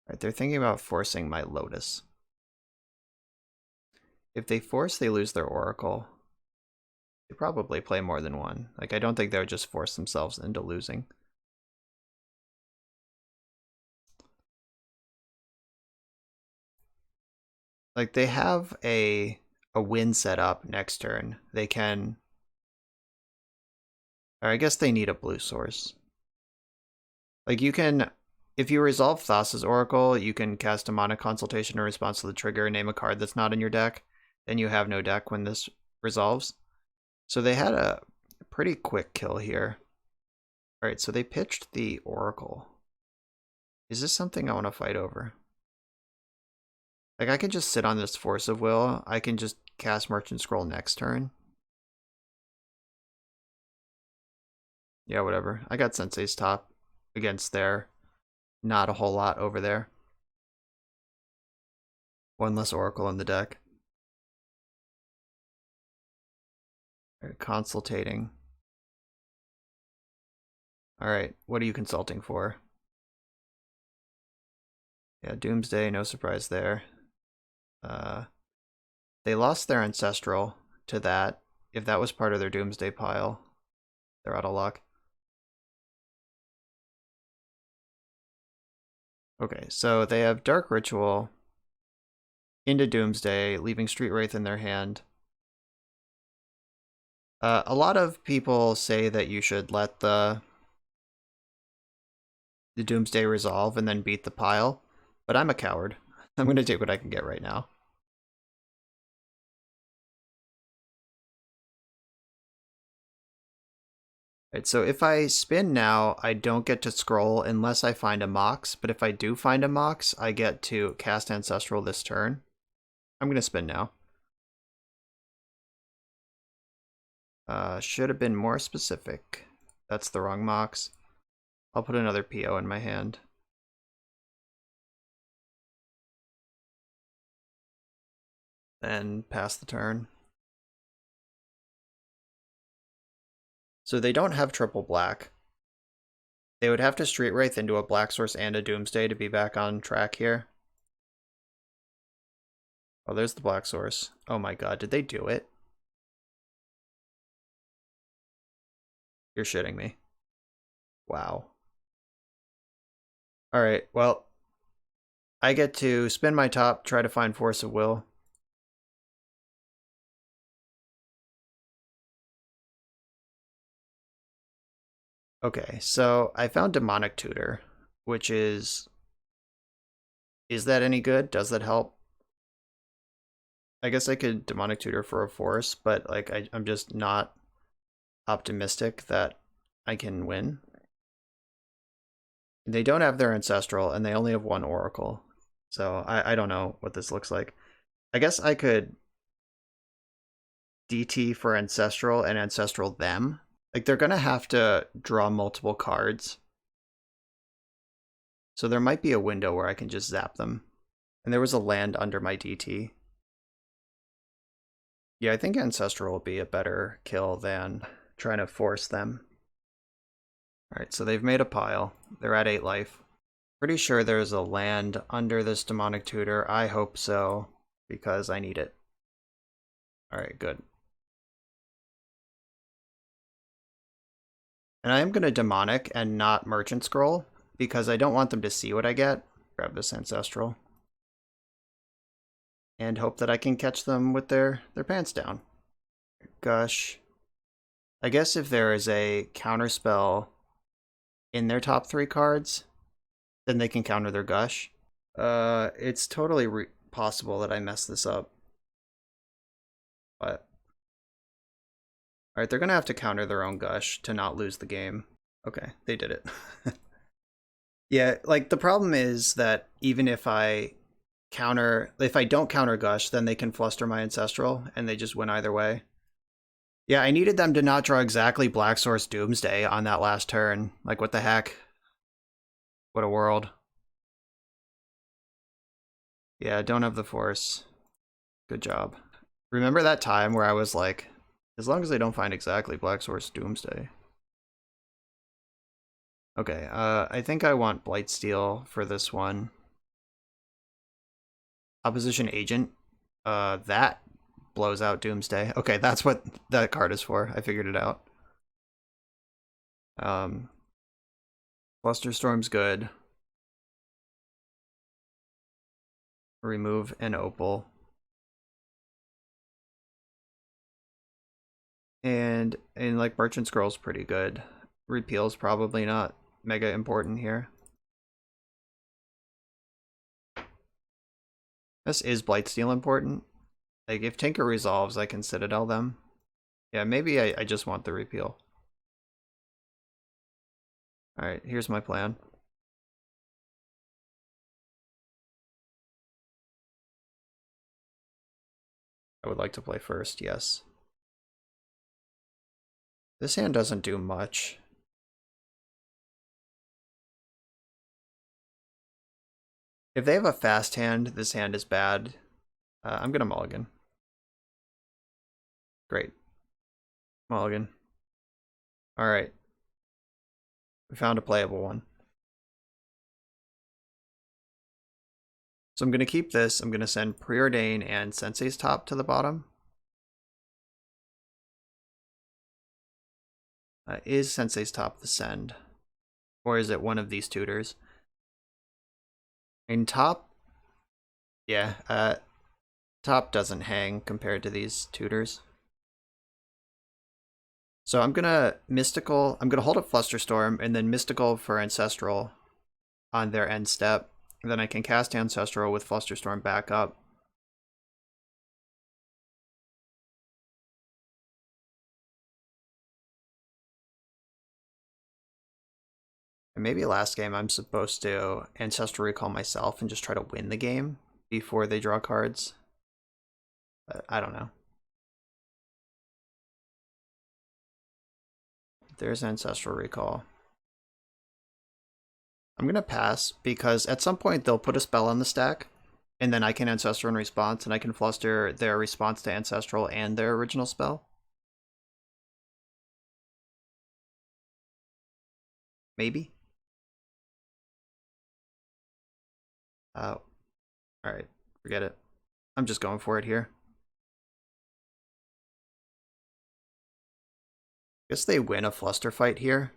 Right, they're thinking about forcing my Lotus. If they force, they lose their Oracle. They probably play more than one. Like, I don't think they would just force themselves into losing. Like, they have a win set up next turn. They can... Or I guess they need a blue source. Like, you can... If you resolve Thassa's Oracle, you can cast a Mana Consultation in response to the trigger and name a card that's not in your deck. Then you have no deck when this resolves. So they had a pretty quick kill here. Alright, so they pitched the Oracle. Is this something I want to fight over? Like, I can just sit on this Force of Will. I can just cast Merchant Scroll next turn. Yeah, whatever. I got Sensei's top against their not a whole lot over there. One less Oracle in the deck. Right, consultating. Alright, what are you consulting for? Yeah, Doomsday, no surprise there. They lost their Ancestral to that. If that was part of their Doomsday pile, they're out of luck. Okay, so they have Dark Ritual into Doomsday, leaving Street Wraith in their hand. A lot of people say that you should let the Doomsday resolve and then beat the pile, but I'm a coward. I'm going to take what I can get right now. Right, so if I spin now, I don't get to scroll unless I find a Mox, but if I do find a Mox, I get to cast Ancestral this turn. I'm going to spin now. Should have been more specific. That's the wrong Mox. I'll put another PO in my hand. then pass the turn. So they don't have triple black. They would have to Street Wraith into a Black Source and a Doomsday to be back on track here. Oh, there's the Black Source. Oh my god, did they do it? You're shitting me. Wow. Alright, well, I get to spin my top, try to find Force of Will. Okay, so I found Demonic Tutor, which is that any good? Does that help? I guess I could Demonic Tutor for a Force, but like I'm just not optimistic that I can win. They don't have their Ancestral, and they only have one Oracle. So I don't know what this looks like. I guess I could DT for Ancestral and Ancestral them. Like, they're going to have to draw multiple cards. So there might be a window where I can just zap them. And there was a land under my DT. Yeah, I think Ancestral will be a better kill than trying to force them. Alright, so they've made a pile. They're at 8 life. Pretty sure there's a land under this Demonic Tutor. I hope so, because I need it. Alright, good. And I am going to Demonic and not Merchant Scroll, because I don't want them to see what I get. Grab this Ancestral. And hope that I can catch them with their pants down. Gush. I guess if there is a counterspell in their top 3 cards, then they can counter their Gush. It's totally possible that I mess this up. But alright, they're gonna have to counter their own Gush to not lose the game. Okay, they did it. Yeah, like, the problem is that even if I don't counter Gush, then they can fluster my Ancestral, and they just win either way. Yeah, I needed them to not draw exactly Black Source Doomsday on that last turn. Like, what the heck? What a world. Yeah, don't have the Force. Good job. Remember that time where I was like, as long as they don't find exactly Black Source Doomsday. Okay, I think I want Blightsteel for this one. Opposition Agent. That blows out Doomsday. Okay, that's what that card is for. I figured it out. Flusterstorm's good. Remove an Opal. And like, Merchant Scroll's pretty good. Repeal's probably not mega important here. This is Blightsteel important. Like, if Tinker resolves, I can Citadel them. Yeah, maybe I just want the repeal. Alright, here's my plan. I would like to play first, yes. This hand doesn't do much. If they have a fast hand, this hand is bad. I'm gonna mulligan. Great. Mulligan. Alright. We found a playable one. So I'm going to keep this. I'm going to send Preordain and Sensei's Top to the bottom. Is Sensei's Top the send? Or is it one of these tutors? In top? Yeah, top doesn't hang compared to these tutors. So I'm gonna Mystical, I'm gonna hold up Flusterstorm and then Mystical for Ancestral on their end step. And then I can cast Ancestral with Flusterstorm back up. And maybe last game I'm supposed to Ancestral Recall myself and just try to win the game before they draw cards. But I don't know. There's Ancestral Recall. I'm going to pass because at some point they'll put a spell on the stack And then I can Ancestral in response, and I can fluster their response to Ancestral and their original spell. Maybe. Oh, alright, forget it. I'm just going for it here. Guess they win a fluster fight here.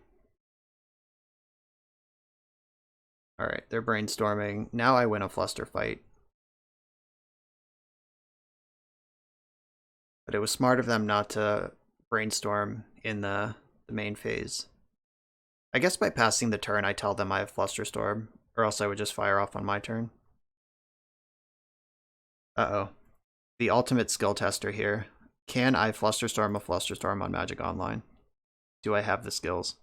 Alright, they're brainstorming. Now I win a fluster fight. But it was smart of them not to brainstorm in the main phase. I guess by passing the turn, I tell them I have Flusterstorm, or else I would just fire off on my turn. Uh-oh. The ultimate skill tester here. Can I Flusterstorm a Flusterstorm on Magic Online? Do I have the skills?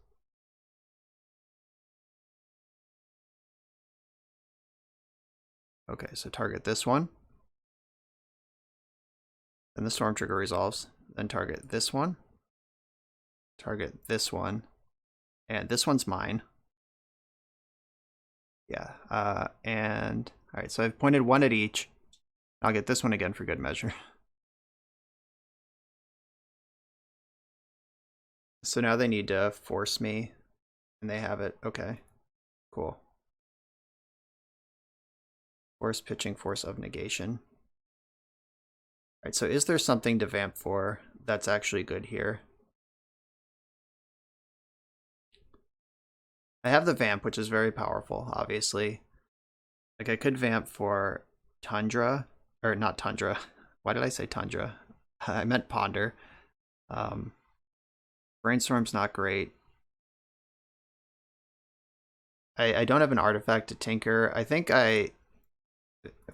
Okay, so target this one. Then the Storm Trigger resolves. Then target this one. Target this one. And this one's mine. Yeah, and... Alright, so I've pointed one at each. I'll get this one again for good measure. So now they need to force me, and they have it. Okay, cool. Force pitching, force of negation. Alright, so is there something to vamp for that's actually good here? I have the vamp, which is very powerful, obviously. Like, I could vamp for Tundra, or not Tundra. Why did I say Tundra? I meant Ponder. Brainstorm's not great. I don't have an artifact to tinker. I think I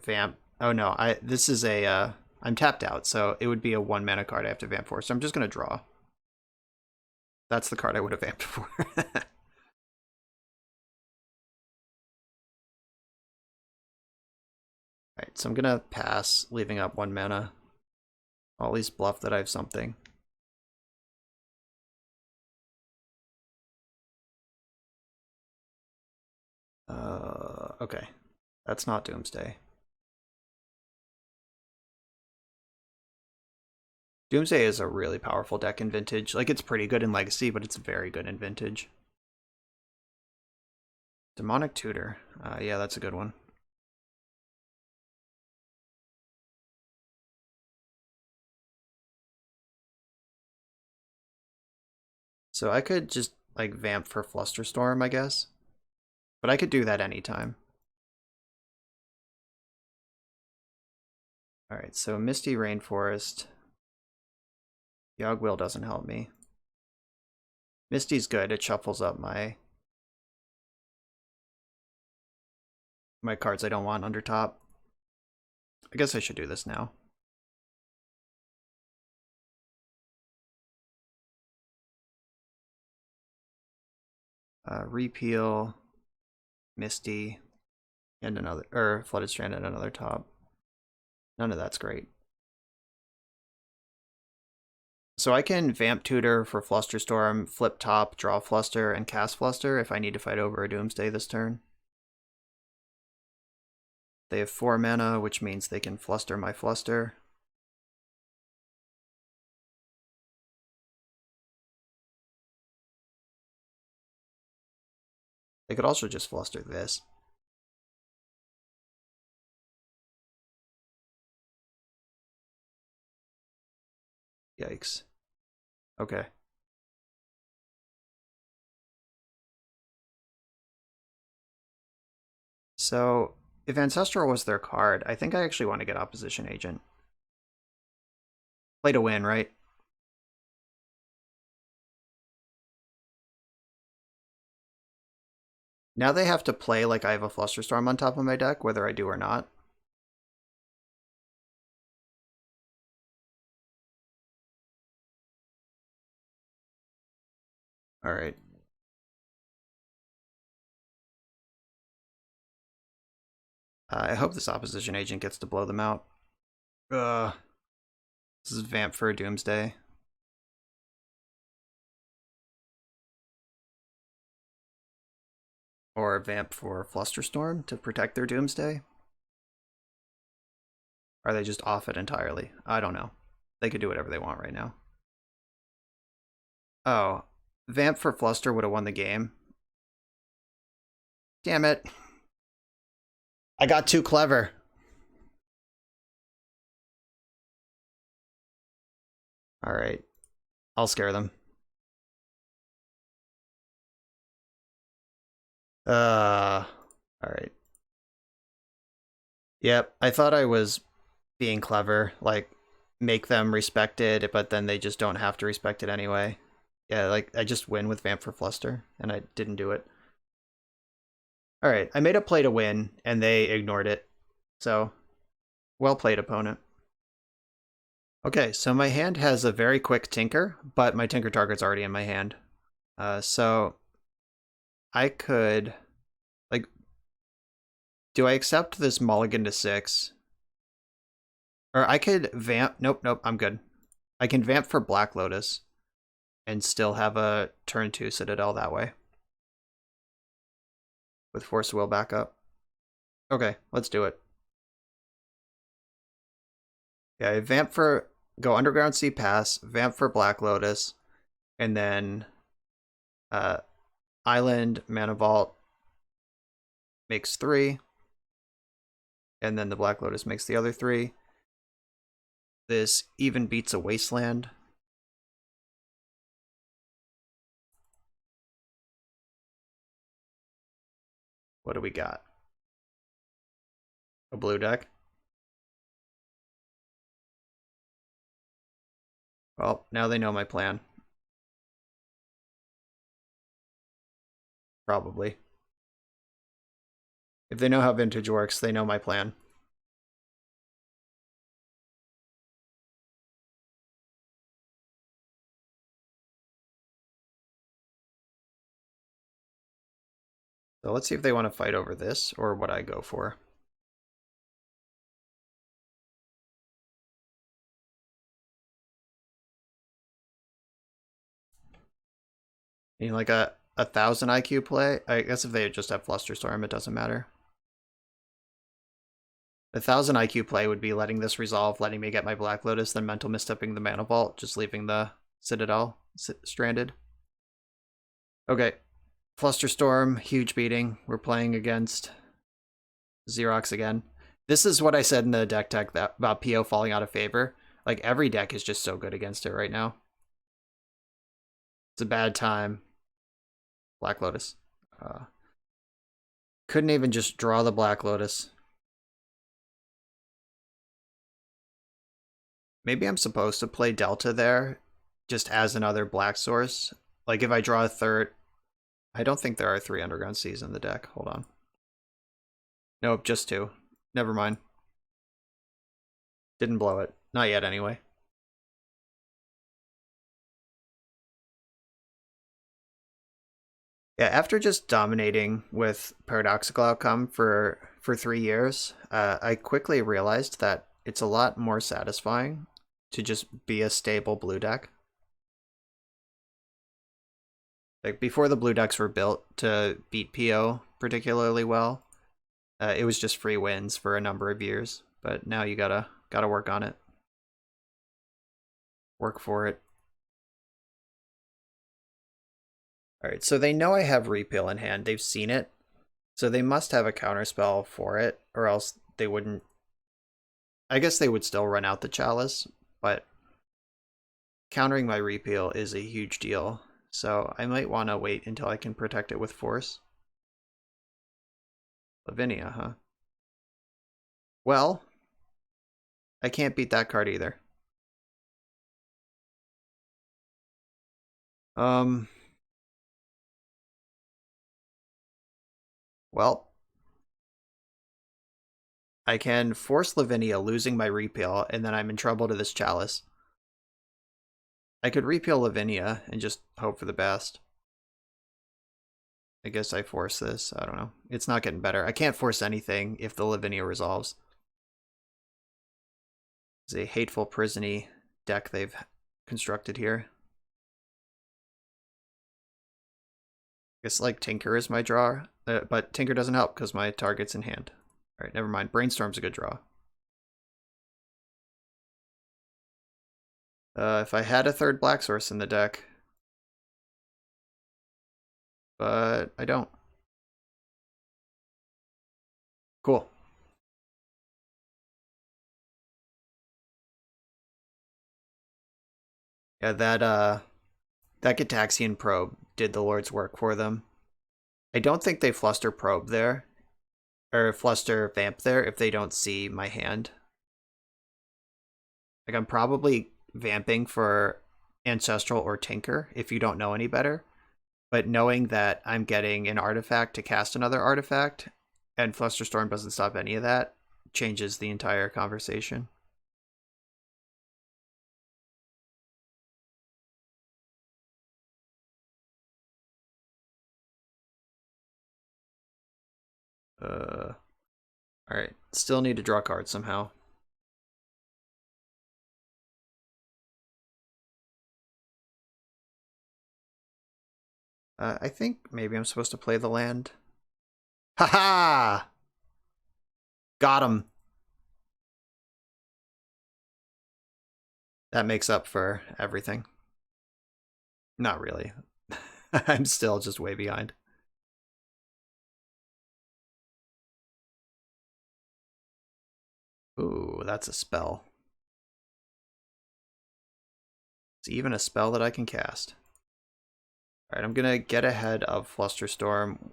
vamp. Oh no, this is a I'm tapped out, so it would be a 1 mana card I have to vamp for. So I'm just gonna draw. That's the card I would have vamped for. Alright, so I'm gonna pass, leaving up 1 mana. I'll at least bluff that I have something. Okay. That's not Doomsday. Doomsday is a really powerful deck in Vintage. Like, it's pretty good in Legacy, but it's very good in Vintage. Demonic Tutor. Yeah, that's a good one. So I could just, like, vamp for Flusterstorm, I guess. But I could do that anytime. Alright, so Misty Rainforest. Yogg-Will doesn't help me. Misty's good. It shuffles up my cards I don't want under top. I guess I should do this now. Repeal, Misty, and another, or Flooded Strand and another top. None of that's great. So I can Vamp Tutor for Flusterstorm, flip top, draw Fluster, and cast Fluster if I need to fight over a Doomsday this turn. They have 4 mana, which means they can Fluster my Fluster. They could also just Fluster this. Yikes. Okay. So, if Ancestral was their card, I think I actually want to get Opposition Agent. Play to win, right? Now they have to play like I have a Flusterstorm on top of my deck, whether I do or not. Alright. I hope this Opposition Agent gets to blow them out. This is Vamp for a Doomsday. Or Vamp for Flusterstorm to protect their Doomsday. Are they just off it entirely? I don't know. They could do whatever they want right now. Oh, Vamp for Fluster would have won the game. Damn it. I got too clever. All right. I'll scare them. All right. Yep, I thought I was being clever, like make them respect it, but then they just don't have to respect it anyway. Yeah, like I just win with Vamp for Fluster, and I didn't do it. All right, I made a play to win, and they ignored it. So, well played, opponent. Okay, so my hand has a very quick Tinker, but my Tinker target's already in my hand. So I could, like, do I accept this mulligan to 6? Or I could Vamp, nope, I'm good. I can Vamp for Black Lotus and still have a turn 2 Citadel that way. With Force Will backup. Okay, let's do it. Yeah, I Vamp for, go Underground Sea Pass, Vamp for Black Lotus, and then Island, Mana Vault makes 3, and then the Black Lotus makes the other 3. This even beats a Wasteland. What do we got? A blue deck? Well, now they know my plan. Probably. If they know how Vintage works, they know my plan. So let's see if they want to fight over this or what I go for. You know, like a 1,000 IQ play? I guess if they just have Flusterstorm, it doesn't matter. 1,000 IQ play would be letting this resolve, letting me get my Black Lotus, then mental misstepping the Mana Vault, just leaving the Citadel stranded. Okay. Flusterstorm, huge beating. We're playing against Xerox again. This is what I said in the deck tech about PO falling out of favor. Like, every deck is just so good against it right now. It's a bad time. Black Lotus. Couldn't even just draw the Black Lotus. Maybe I'm supposed to play Delta there just as another black source. Like if I draw a third, I don't think there are 3 Underground Seas in the deck. Hold on. Nope, just 2. Never mind. Didn't blow it. Not yet anyway. Yeah, after just dominating with Paradoxical Outcome for 3 years, I quickly realized that it's a lot more satisfying to just be a stable blue deck. Like before the blue decks were built to beat PO particularly well, it was just free wins for a number of years. But now you gotta work on it. Work for it. Alright, so they know I have Repeal in hand. They've seen it. So they must have a counterspell for it, or else they wouldn't. I guess they would still run out the Chalice, but countering my Repeal is a huge deal. So I might want to wait until I can protect it with Force. Lavinia, huh? Well, I can't beat that card either. Well, I can force Lavinia, losing my Repeal, and then I'm in trouble to this Chalice. I could Repeal Lavinia and just hope for the best. I guess I force this. I don't know. It's not getting better. I can't force anything if the Lavinia resolves. It's a hateful prison-y deck they've constructed here. I guess like Tinker is my draw, but Tinker doesn't help because my target's in hand. Alright, never mind. Brainstorm's a good draw. If I had a third black source in the deck. But I don't. Cool. Yeah, that Gitaxian probe did the Lord's work for them. I don't think they fluster probe there, or fluster vamp there if they don't see my hand. Like, I'm probably vamping for Ancestral or Tinker if you don't know any better. But knowing that I'm getting an artifact to cast another artifact, and Flusterstorm doesn't stop any of that, changes the entire conversation. Alright, still need to draw cards somehow. I think maybe I'm supposed to play the land. Haha! Got him. That makes up for everything. Not really. I'm still just way behind. Ooh, that's a spell. It's even a spell that I can cast. Alright, I'm gonna get ahead of Flusterstorm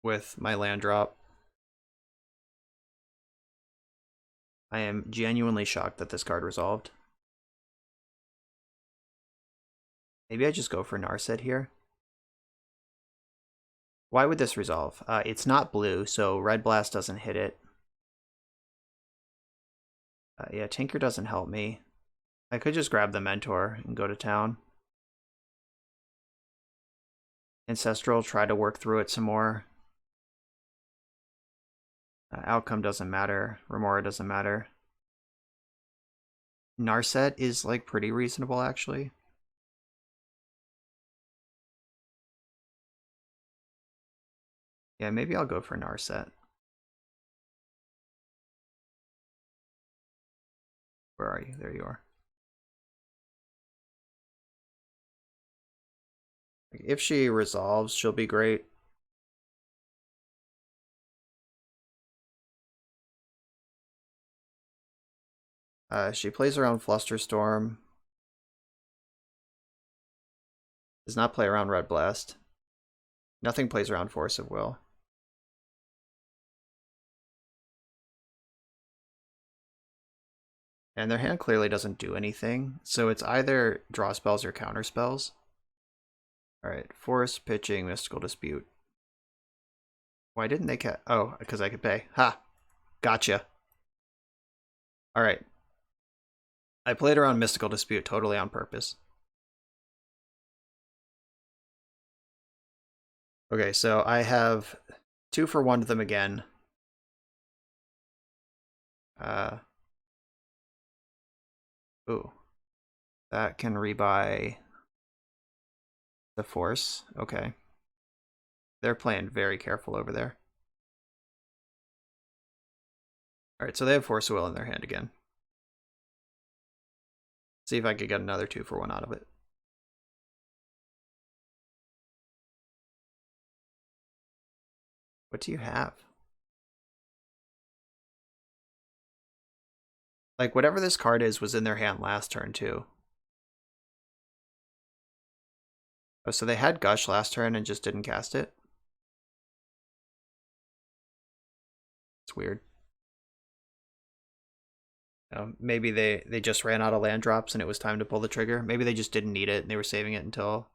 with my land drop. I am genuinely shocked that this card resolved. Maybe I just go for Narset here. Why would this resolve? It's not blue, so Red Blast doesn't hit it. Yeah, Tinker doesn't help me. I could just grab the Mentor and go to town. Ancestral, try to work through it some more. Outcome doesn't matter. Remora doesn't matter. Narset is like pretty reasonable, actually. Yeah, maybe I'll go for Narset. Where are you? There you are. If she resolves, she'll be great. She plays around Flusterstorm. Does not play around Red Blast. Nothing plays around Force of Will. And their hand clearly doesn't do anything, so it's either draw spells or counter spells. Alright, Force, pitching, Mystical Dispute. Why didn't they oh, because I could pay. Ha! Gotcha. Alright. I played around Mystical Dispute totally on purpose. Okay, so I have 2 for 1 of them again. Ooh. That can rebuy the Force. Okay. They're playing very careful over there. Alright, so they have Force of Will in their hand again. See if I could get another 2 for 1 out of it. What do you have? Like, whatever this card is was in their hand last turn, too. Oh, so they had Gush last turn and just didn't cast it? It's weird. Maybe they just ran out of land drops and it was time to pull the trigger. Maybe they just didn't need it and they were saving it until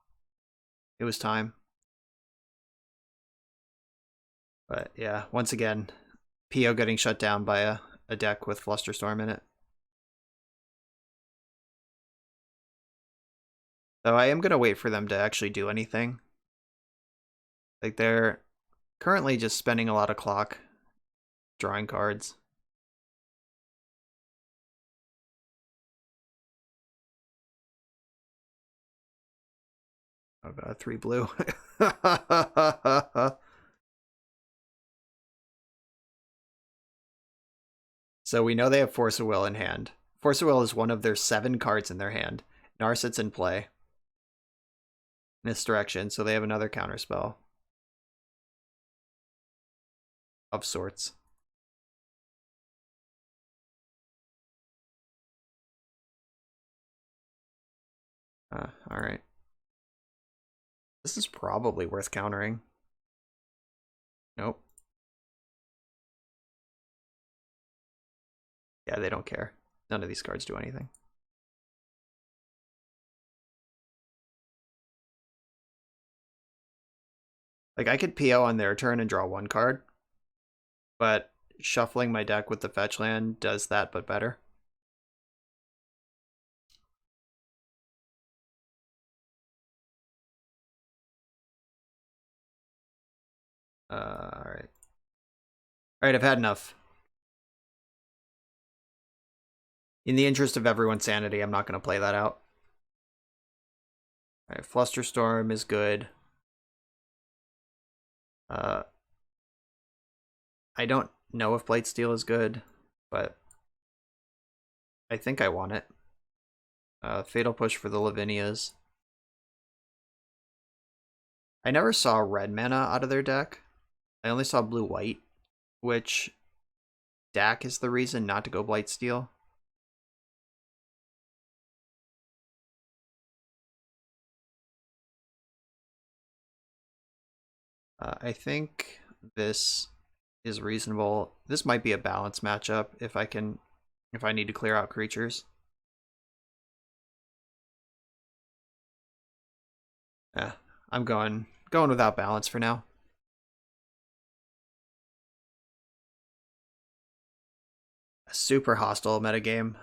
it was time. But yeah, once again, PO getting shut down by a deck with Flusterstorm in it. Though I am going to wait for them to actually do anything. Like, they're currently just spending a lot of clock drawing cards. Oh god, 3 blue. So we know they have Force of Will in hand. Force of Will is one of their 7 cards in their hand. Narset's in play. Misdirection, so they have another counterspell. Of sorts. Alright. This is probably worth countering. Nope. Yeah, they don't care. None of these cards do anything. Like, I could PO on their turn and draw one card, but shuffling my deck with the fetch land does that, but better. Alright. Alright, I've had enough. In the interest of everyone's sanity, I'm not going to play that out. Alright, Flusterstorm is good. I don't know if Blightsteel is good, but I think I want it. Fatal Push for the Lavinias. I never saw red mana out of their deck. I only saw blue-white, which Dak is the reason not to go Blightsteel. I think this is reasonable. This might be a balance matchup if I need to clear out creatures. Yeah, I'm going without balance for now. A super hostile metagame.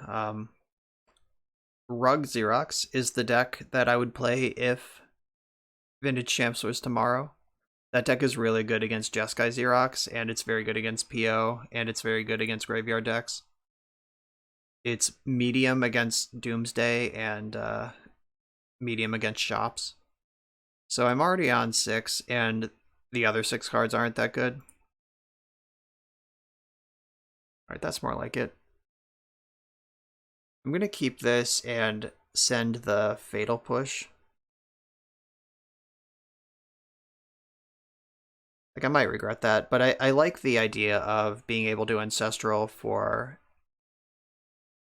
Rug Xerox is the deck that I would play if Vintage Champs was tomorrow. That deck is really good against Jeskai Xerox, and it's very good against PO, and it's very good against graveyard decks. It's medium against Doomsday and medium against Shops. So I'm already on 6, and the other 6 cards aren't that good. Alright, that's more like it. I'm going to keep this and send the Fatal Push. Like, I might regret that, but I like the idea of being able to Ancestral for...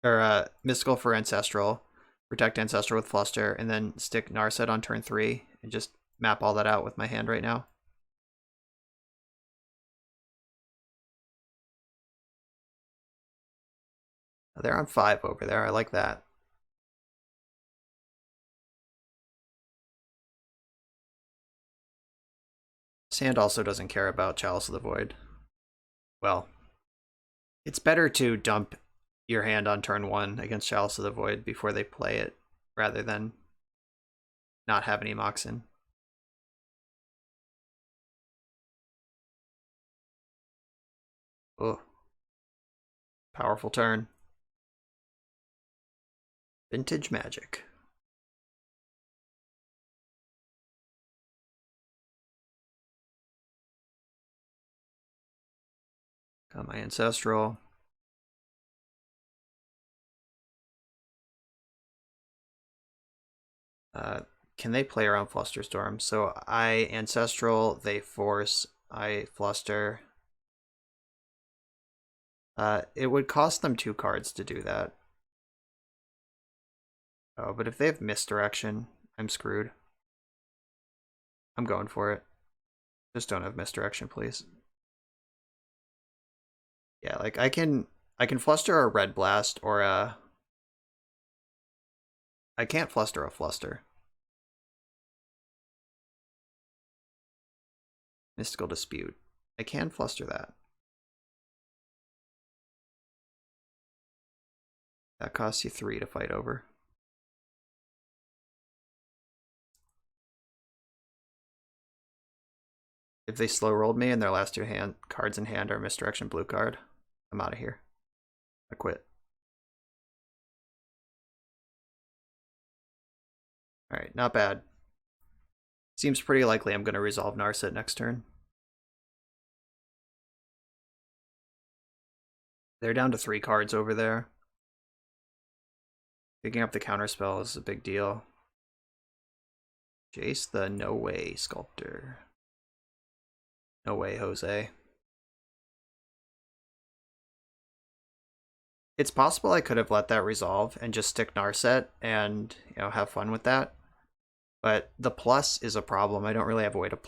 Or, Mystical for Ancestral, protect Ancestral with Fluster, and then stick Narset on turn 3, and just map all that out with my hand right now. They're on 5 over there, I like that. Sand also doesn't care about Chalice of the Void. Well, it's better to dump your hand on turn 1 against Chalice of the Void before they play it, rather than not have any Moxen. Oh. Powerful turn. Vintage Magic. Got my Ancestral. Can they play around Flusterstorm? So I Ancestral, they force, I Fluster. It would cost them 2 cards to do that. Oh, but if they have Misdirection, I'm screwed. I'm going for it. Just don't have Misdirection, please. Yeah, like I can Fluster a Red Blast or a... I can't Fluster a Fluster. Mystical Dispute. I can Fluster that. That costs you 3 to fight over. If they slow rolled me and their last 2 cards in hand are Misdirection blue card, I'm out of here. I quit. Alright, not bad. Seems pretty likely I'm going to resolve Narset next turn. They're down to 3 cards over there. Picking up the counterspell is a big deal. Jace the No Way Sculptor. No way, Jose. It's possible I could have let that resolve and just stick Narset and, you know, have fun with that. But the plus is a problem. I don't really have a way to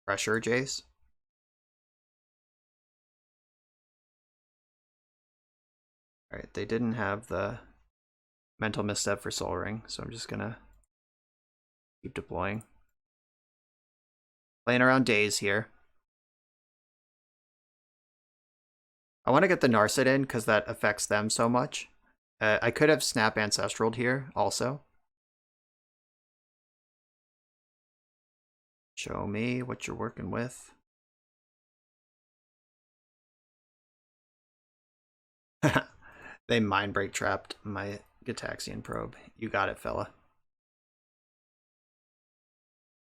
pressure Jace. Alright, they didn't have the mental misstep for Soul Ring, so I'm just gonna keep deploying. Playing around days here. I want to get the Narset in because that affects them so much. I could have Snap Ancestral'd here also. Show me what you're working with. They mind break trapped my Gitaxian probe. You got it, fella.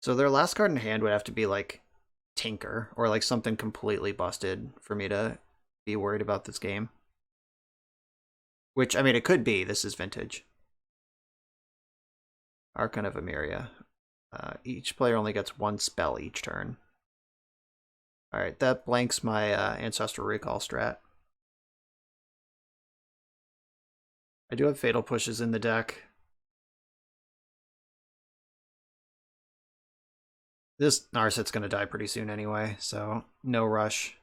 So their last card in hand would have to be like Tinker or like something completely busted for me to be worried about this game. Which, I mean, it could be. This is Vintage. Archon of Emeria. Each player only gets one spell each turn. Alright, that blanks my Ancestral Recall strat. I do have Fatal Pushes in the deck. This Narset's going to die pretty soon anyway, so no rush.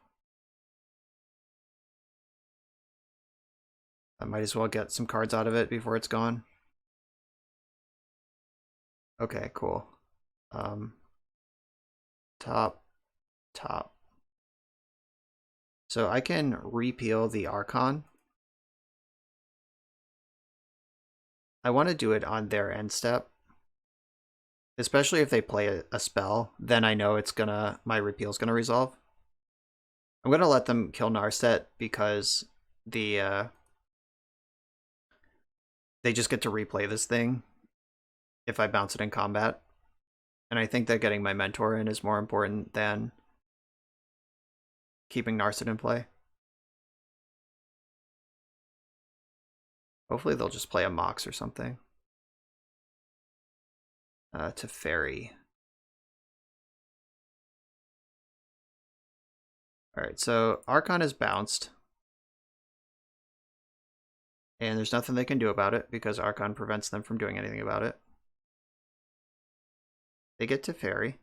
I might as well get some cards out of it before it's gone. Okay, cool. Top. So I can repeal the Archon. I want to do it on their end step. Especially if they play a spell, then I know it's gonna, my repeal's gonna resolve. I'm gonna let them kill Narset because they just get to replay this thing if I bounce it in combat. And I think that getting my Mentor in is more important than keeping Narset in play. Hopefully they'll just play a Mox or something. To Fairy. Alright, so Archon is bounced. And there's nothing they can do about it because Archon prevents them from doing anything about it. They get to Fairy.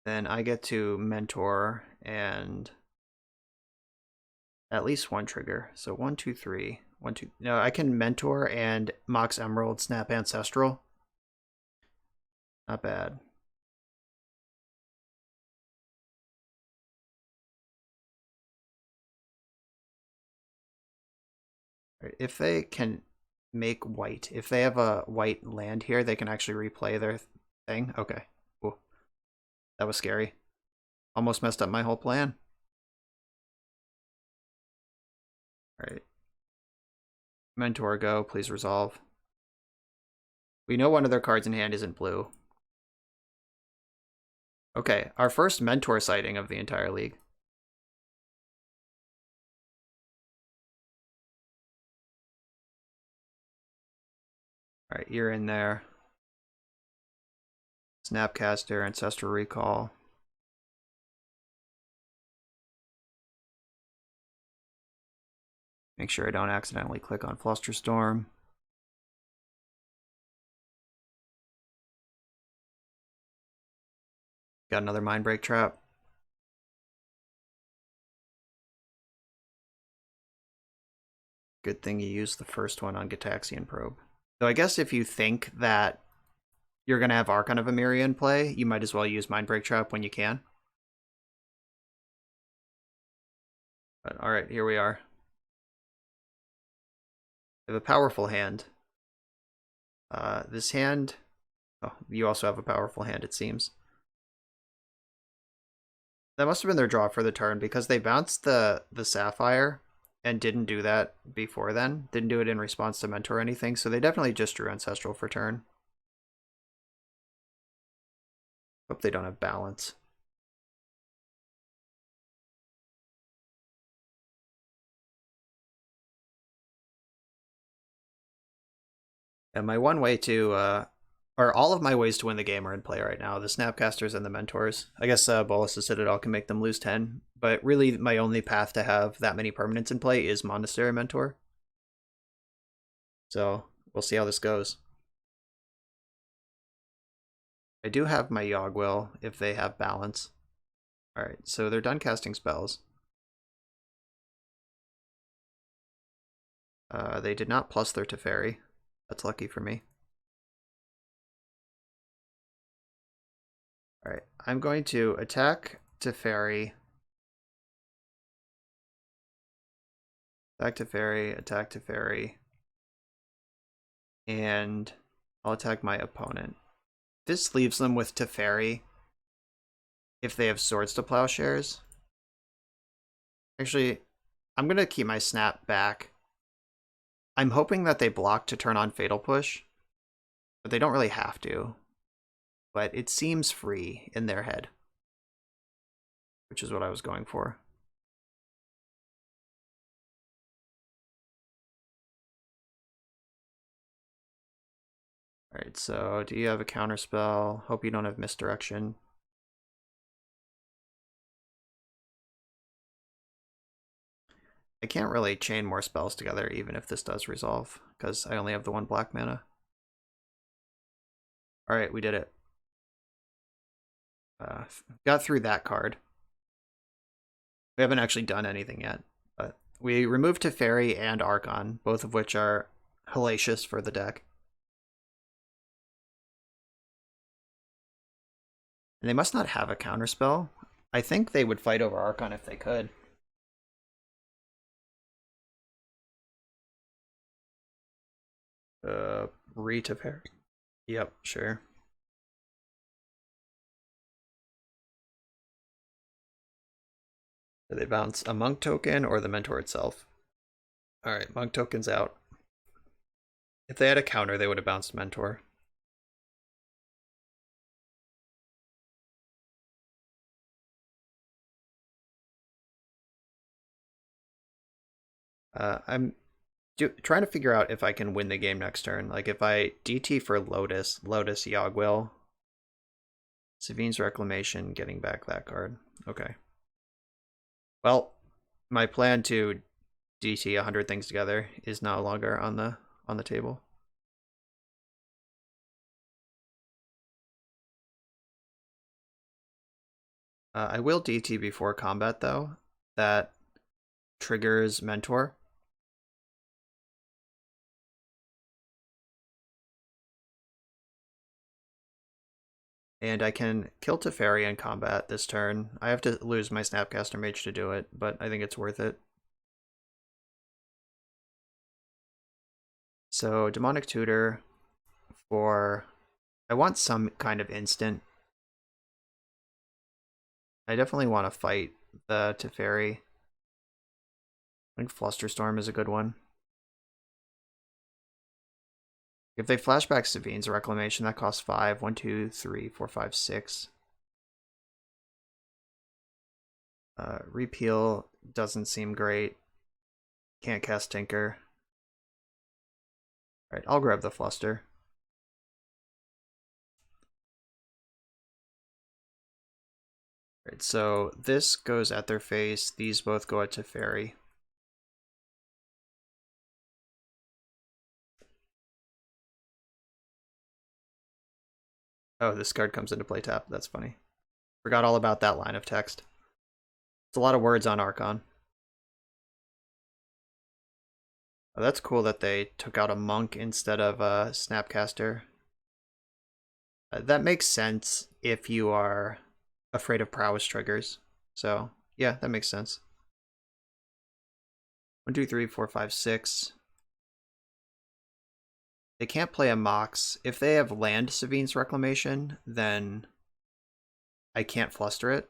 Then I get to Mentor and at least one trigger. So 1, 2, 3. 1, 2. No, I can Mentor and Mox Emerald, Snap Ancestral. Not bad. If they can make white, if they have a white land here, they can actually replay their thing. Okay. Ooh. That was scary. Almost messed up my whole plan. Alright. Mentor go, please resolve. We know one of their cards in hand isn't blue. Okay, our first Mentor sighting of the entire league. Alright, you're in there. Snapcaster, Ancestral Recall. Make sure I don't accidentally click on Flusterstorm. Got another Mindbreak Trap. Good thing you used the first one on Gitaxian Probe. So I guess if you think that you're going to have Archon of Emeria in play, you might as well use Mindbreak Trap when you can. But alright, here we are. We have a powerful hand. This hand... Oh, you also have a powerful hand, it seems. That must have been their draw for the turn, because they bounced the Sapphire and didn't do that before then. Didn't do it in response to Mentor or anything, so they definitely just drew Ancestral for turn. Hope they don't have balance. And my one way to, or all of my ways to win the game are in play right now. The Snapcasters and the Mentors. I guess Bolas' Citadel can make them lose 10. But really, my only path to have that many permanents in play is Monastery Mentor. So, we'll see how this goes. I do have my Yogg-Will if they have balance. Alright, so they're done casting spells. They did not plus their Teferi. That's lucky for me. Alright, I'm going to attack Teferi. Attack Teferi, attack Teferi. And I'll attack my opponent. This leaves them with Teferi if they have Swords to Plowshares. Actually, I'm going to keep my snap back. I'm hoping that they block to turn on Fatal Push, but they don't really have to. But it seems free in their head, which is what I was going for. Alright, so do you have a counterspell? Hope you don't have misdirection. I can't really chain more spells together even if this does resolve, because I only have the one black mana. Alright, we did it. Got through that card. We haven't actually done anything yet, but we removed Teferi and Archon, both of which are hellacious for the deck. And they must not have a counterspell. I think they would fight over Archon if they could. Re-Teferi. Yep, sure. Do they bounce a Monk token or the Mentor itself? Alright, Monk token's out. If they had a counter, they would have bounced Mentor. I'm trying to figure out if I can win the game next turn. Like if I DT for Lotus, Yogg-Will, Savine's Reclamation, getting back that card. Okay. Well, my plan to DT 100 things together is no longer on the table. I will DT before combat though. That triggers Mentor. And I can kill Teferi in combat this turn. I have to lose my Snapcaster Mage to do it, but I think it's worth it. So, Demonic Tutor for... I want some kind of instant. I definitely want to fight the Teferi. I think Flusterstorm is a good one. If they flashback Savine's Reclamation, that costs 5. 1, 2, 3, 4, 5, 6. Repeal doesn't seem great. Can't cast Tinker. Alright, I'll grab the Fluster. Alright, so this goes at their face. These both go at Teferi. Oh, this card comes into play tap. That's funny. Forgot all about that line of text. It's a lot of words on Archon. Oh, that's cool that they took out a Monk instead of a Snapcaster. That makes sense if you are afraid of prowess triggers. So, yeah, that makes sense. 1, 2, 3, 4, 5, 6. They can't play a Mox. If they have land Savine's Reclamation, then I can't fluster it.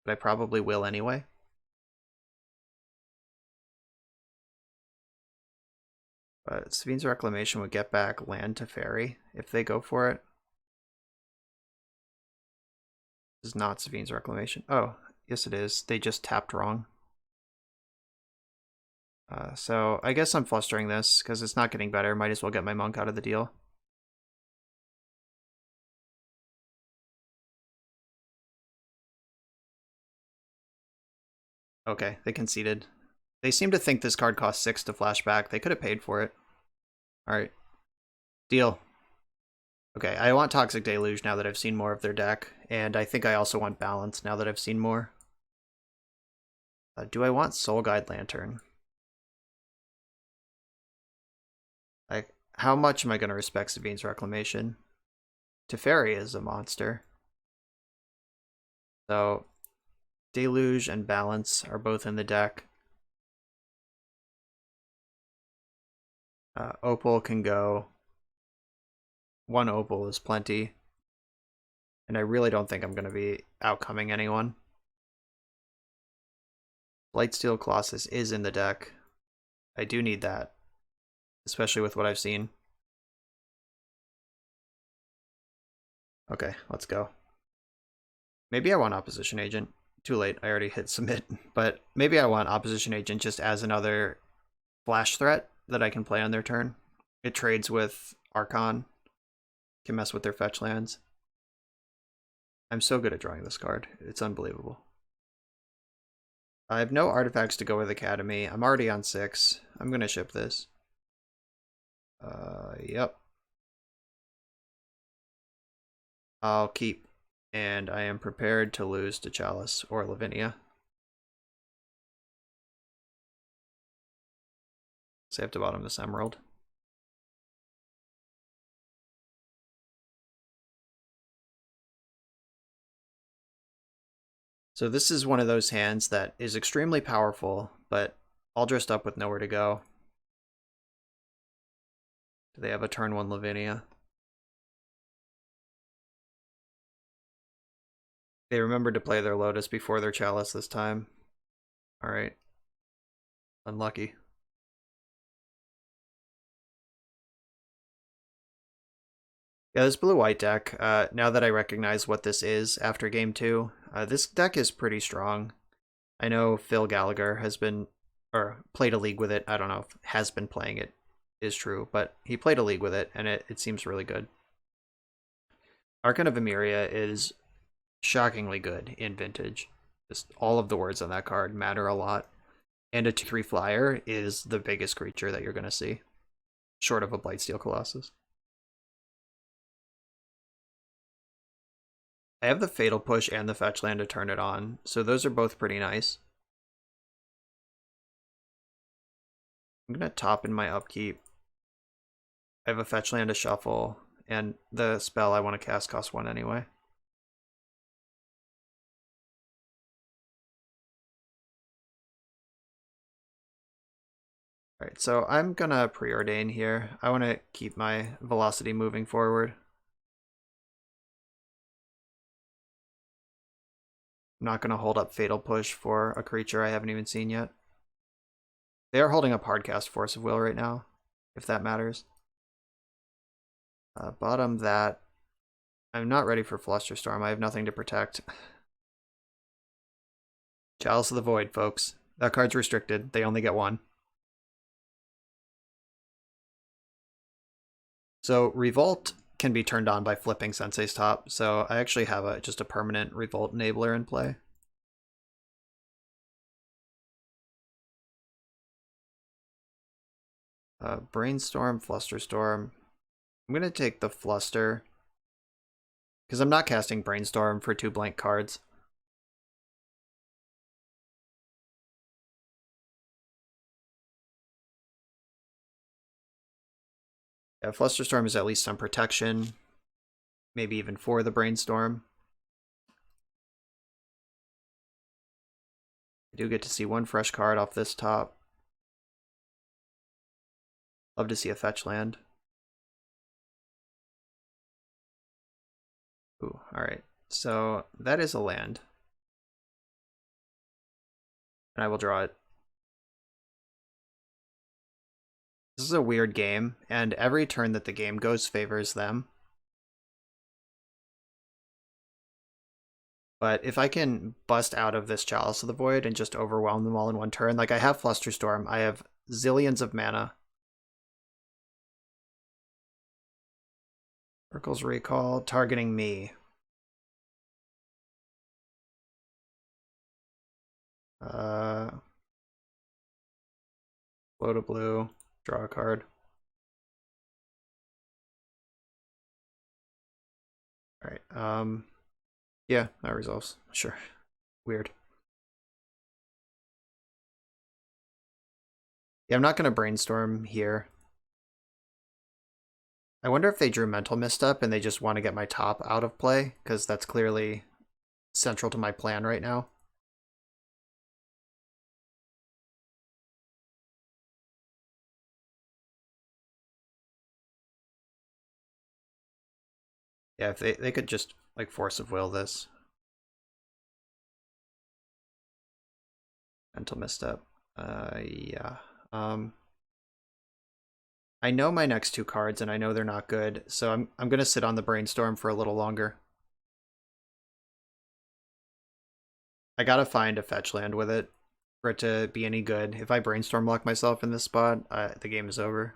But I probably will anyway. But Savine's Reclamation would get back land Teferi if they go for it. This is not Savine's Reclamation. Oh, yes it is. They just tapped wrong. So I guess I'm flustering this because it's not getting better. Might as well get my monk out of the deal. Okay, they conceded. They seem to think this card costs 6 to flashback. They could have paid for it. Alright. Deal. Okay, I want Toxic Deluge now that I've seen more of their deck, and I think I also want Balance now that I've seen more. Do I want Soul Guide Lantern? Like, how much am I going to respect Sabine's Reclamation? Teferi is a monster. So, Deluge and Balance are both in the deck. Opal can go. One Opal is plenty. And I really don't think I'm going to be outcoming anyone. Blightsteel Colossus is in the deck. I do need that, especially with what I've seen. Okay, let's go. Maybe I want Opposition Agent. Too late, I already hit submit. But maybe I want Opposition Agent just as another flash threat that I can play on their turn. It trades with Archon. Can mess with their fetch lands. I'm so good at drawing this card. It's unbelievable. I have no artifacts to go with Academy. I'm already on 6. I'm going to ship this. Yep. I'll keep. And I am prepared to lose to Chalice or Lavinia. So I have to bottom this Emerald. So this is one of those hands that is extremely powerful, but all dressed up with nowhere to go. Do they have a turn 1 Lavinia? They remembered to play their Lotus before their Chalice this time. Alright. Unlucky. Yeah, this blue-white deck, now that I recognize what this is after game 2, this deck is pretty strong. I know Phil Gallagher has been, or played a league with it. I don't know if has been playing it is true, but he played a league with it, and it seems really good. Archon of Emeria is shockingly good in Vintage. Just all of the words on that card matter a lot. And a 2/3 flyer is the biggest creature that you're going to see, short of a Blightsteel Colossus. I have the Fatal Push and the Fetch Land to turn it on, so those are both pretty nice. I'm going to top in my upkeep. I have a Fetch Land to shuffle, and the spell I want to cast costs 1 anyway. Alright, so I'm going to preordain here. I want to keep my velocity moving forward. I'm not going to hold up Fatal Push for a creature I haven't even seen yet. They are holding up Hardcast Force of Will right now, if that matters. Bottom that. I'm not ready for Flusterstorm. I have nothing to protect. Chalice of the Void, folks. That card's restricted. They only get 1. So Revolt can be turned on by flipping Sensei's Top, so I actually have just a permanent Revolt enabler in play. Brainstorm, Flusterstorm. I'm going to take the Fluster, because I'm not casting Brainstorm for 2 blank cards. Yeah, Flusterstorm is at least some protection, maybe even for the Brainstorm. I do get to see 1 fresh card off this top. Love to see a fetch land. Ooh, alright. So that is a land. And I will draw it. This is a weird game, and every turn that the game goes favors them. But if I can bust out of this Chalice of the Void and just overwhelm them all in 1 turn, like I have Flusterstorm, I have zillions of mana. Urkel's Recall, targeting me. Float a blue, draw a card. Alright, yeah, that resolves. Sure. Weird. Yeah, I'm not gonna brainstorm here. I wonder if they drew Mental Misstep and they just want to get my top out of play, because that's clearly central to my plan right now. Yeah, if they could just like Force of Will this. Mental Misstep. Yeah. I know my next two cards and I know they're not good, so I'm gonna sit on the brainstorm for a little longer. I gotta find a fetch land with it for it to be any good. If I brainstorm lock myself in this spot, the game is over.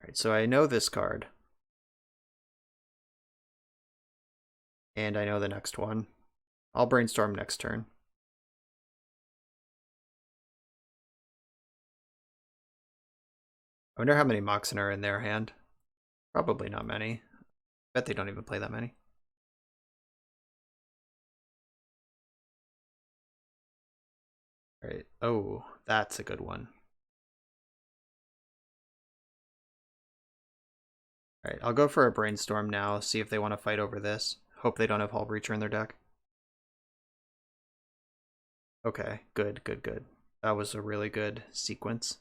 Alright, so I know this card. And I know the next one. I'll brainstorm next turn. I wonder how many Moxen are in their hand. Probably not many. Bet they don't even play that many. Alright, oh, that's a good one. Alright, I'll go for a brainstorm now, see if they want to fight over this. Hope they don't have Hull Breacher in their deck. Okay, good. That was a really good sequence.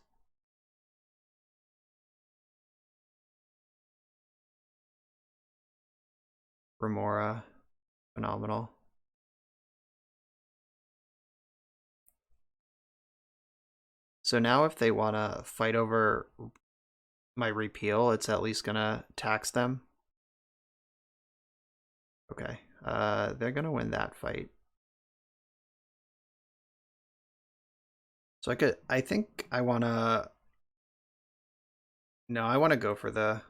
Remora, phenomenal. So now if they want to fight over my repeal, it's at least going to tax them. Okay, they're going to win that fight. So I think I want to, no, I want to go for the,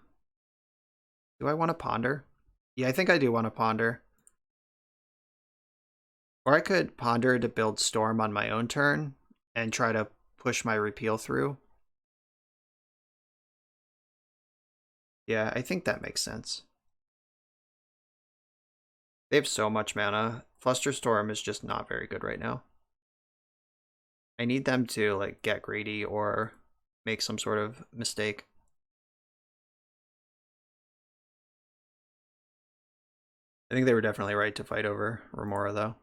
do I want to ponder? Yeah, I think I do want to ponder. Or I could ponder to build Storm on my own turn and try to push my repeal through. Yeah, I think that makes sense. They have so much mana. Flusterstorm is just not very good right now. I need them to like get greedy or make some sort of mistake. I think they were definitely right to fight over Remora though.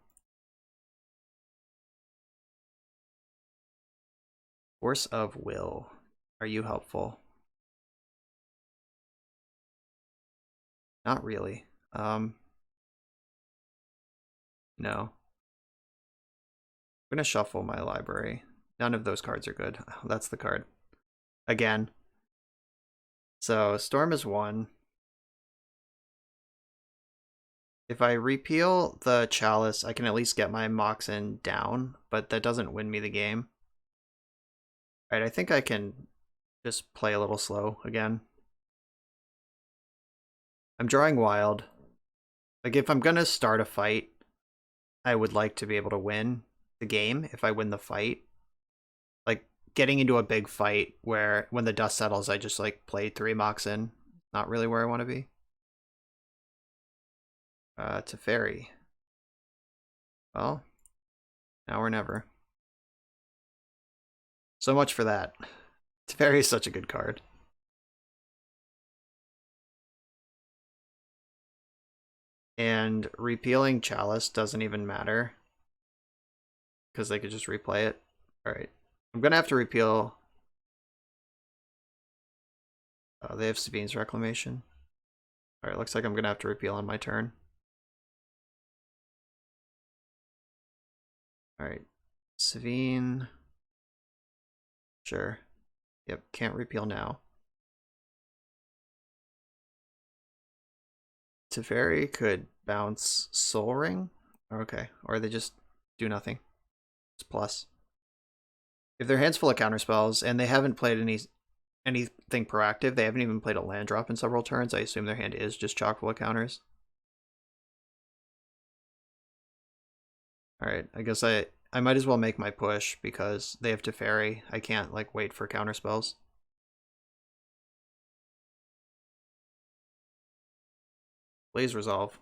Force of Will. Are you helpful? Not really. No. I'm gonna shuffle my library. None of those cards are good. Oh, that's the card. Again. So Storm is 1. If I repeal the Chalice, I can at least get my Moxen down, but that doesn't win me the game. Alright, I think I can just play a little slow again. I'm drawing wild. Like, if I'm gonna start a fight, I would like to be able to win the game if I win the fight. Like, getting into a big fight where when the dust settles, I just, like, play 3 Moxen. Not really where I want to be. Teferi. Well, now or never. So much for that. Teferi is such a good card. And repealing Chalice doesn't even matter, because they could just replay it. Alright. I'm going to have to repeal. Oh, they have Sabine's Reclamation. Alright, looks like I'm going to have to repeal on my turn. Alright. Savine. Sure. Yep, can't repeal now. Teferi could bounce Soul Ring? Okay, or they just do nothing. It's plus. If their hand's full of counterspells and they haven't played anything proactive, they haven't even played a land drop in several turns, I assume their hand is just chock full of counters. Alright, I guess I might as well make my push because they have Teferi. I can't like wait for counterspells. Blaze Resolve.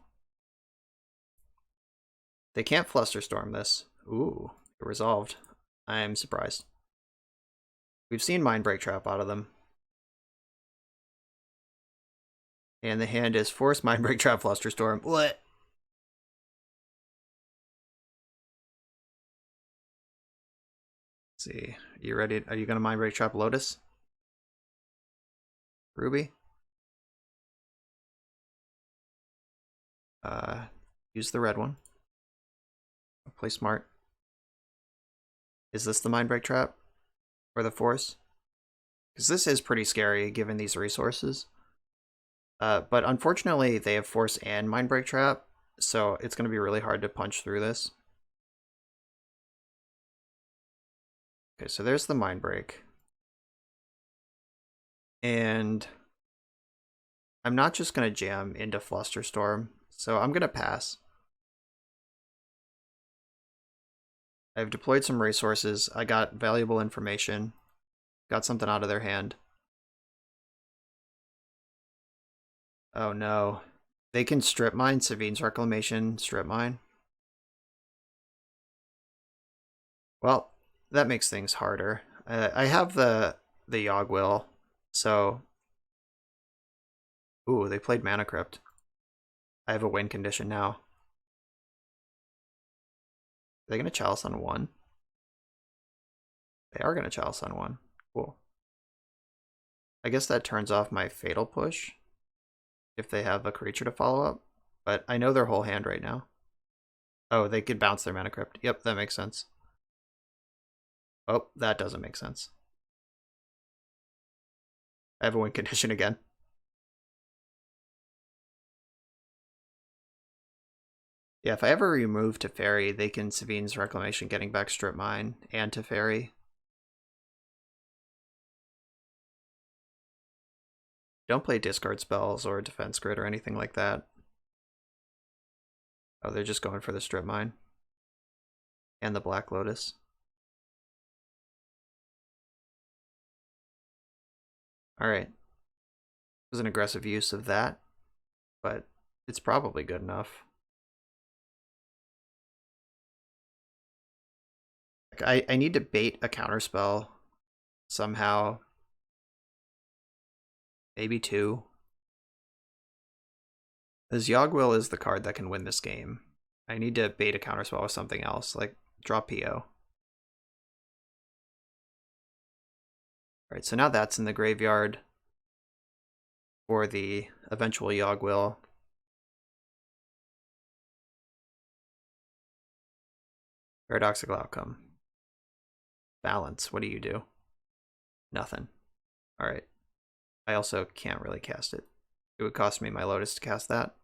They can't Flusterstorm this. Ooh, resolved. I'm surprised. We've seen Mindbreak Trap out of them. And the hand is Force Mindbreak Trap Flusterstorm. What? Let's see. Are you ready? Are you going to Mindbreak Trap Lotus? Ruby? Use the red one. Play smart. Is this the Mindbreak Trap? Or the Force? Because this is pretty scary given these resources. But unfortunately, they have Force and Mindbreak Trap, so it's going to be really hard to punch through this. Okay, so there's the Mindbreak. And I'm not just going to jam into Flusterstorm, so I'm going to pass. I've deployed some resources. I got valuable information. Got something out of their hand. Oh no. They can strip mine, Savine's Reclamation, strip mine. Well, that makes things harder. I have the Yogg-Will, so... Ooh, they played Mana Crypt. I have a win condition now. Are they going to Chalice on 1? They are going to Chalice on 1. Cool. I guess that turns off my Fatal Push if they have a creature to follow up, but I know their whole hand right now. Oh, they could bounce their Mana Crypt. Yep, that makes sense. Oh, that doesn't make sense. I have a win condition again. Yeah, if I ever remove Teferi, they can Savine's Reclamation, getting back Strip Mine and Teferi. Don't play discard spells or defense grid or anything like that. Oh, they're just going for the Strip Mine. And the Black Lotus. Alright. It was an aggressive use of that, but it's probably good enough. I need to bait a counterspell somehow. Maybe 2. Because Yogg-Will is the card that can win this game. I need to bait a counterspell with something else, like draw PO. Alright, so now that's in the graveyard for the eventual Yogg-Will. Paradoxical Outcome. Balance, what do you do? Nothing. Alright. I also can't really cast it. It would cost me my Lotus to cast that.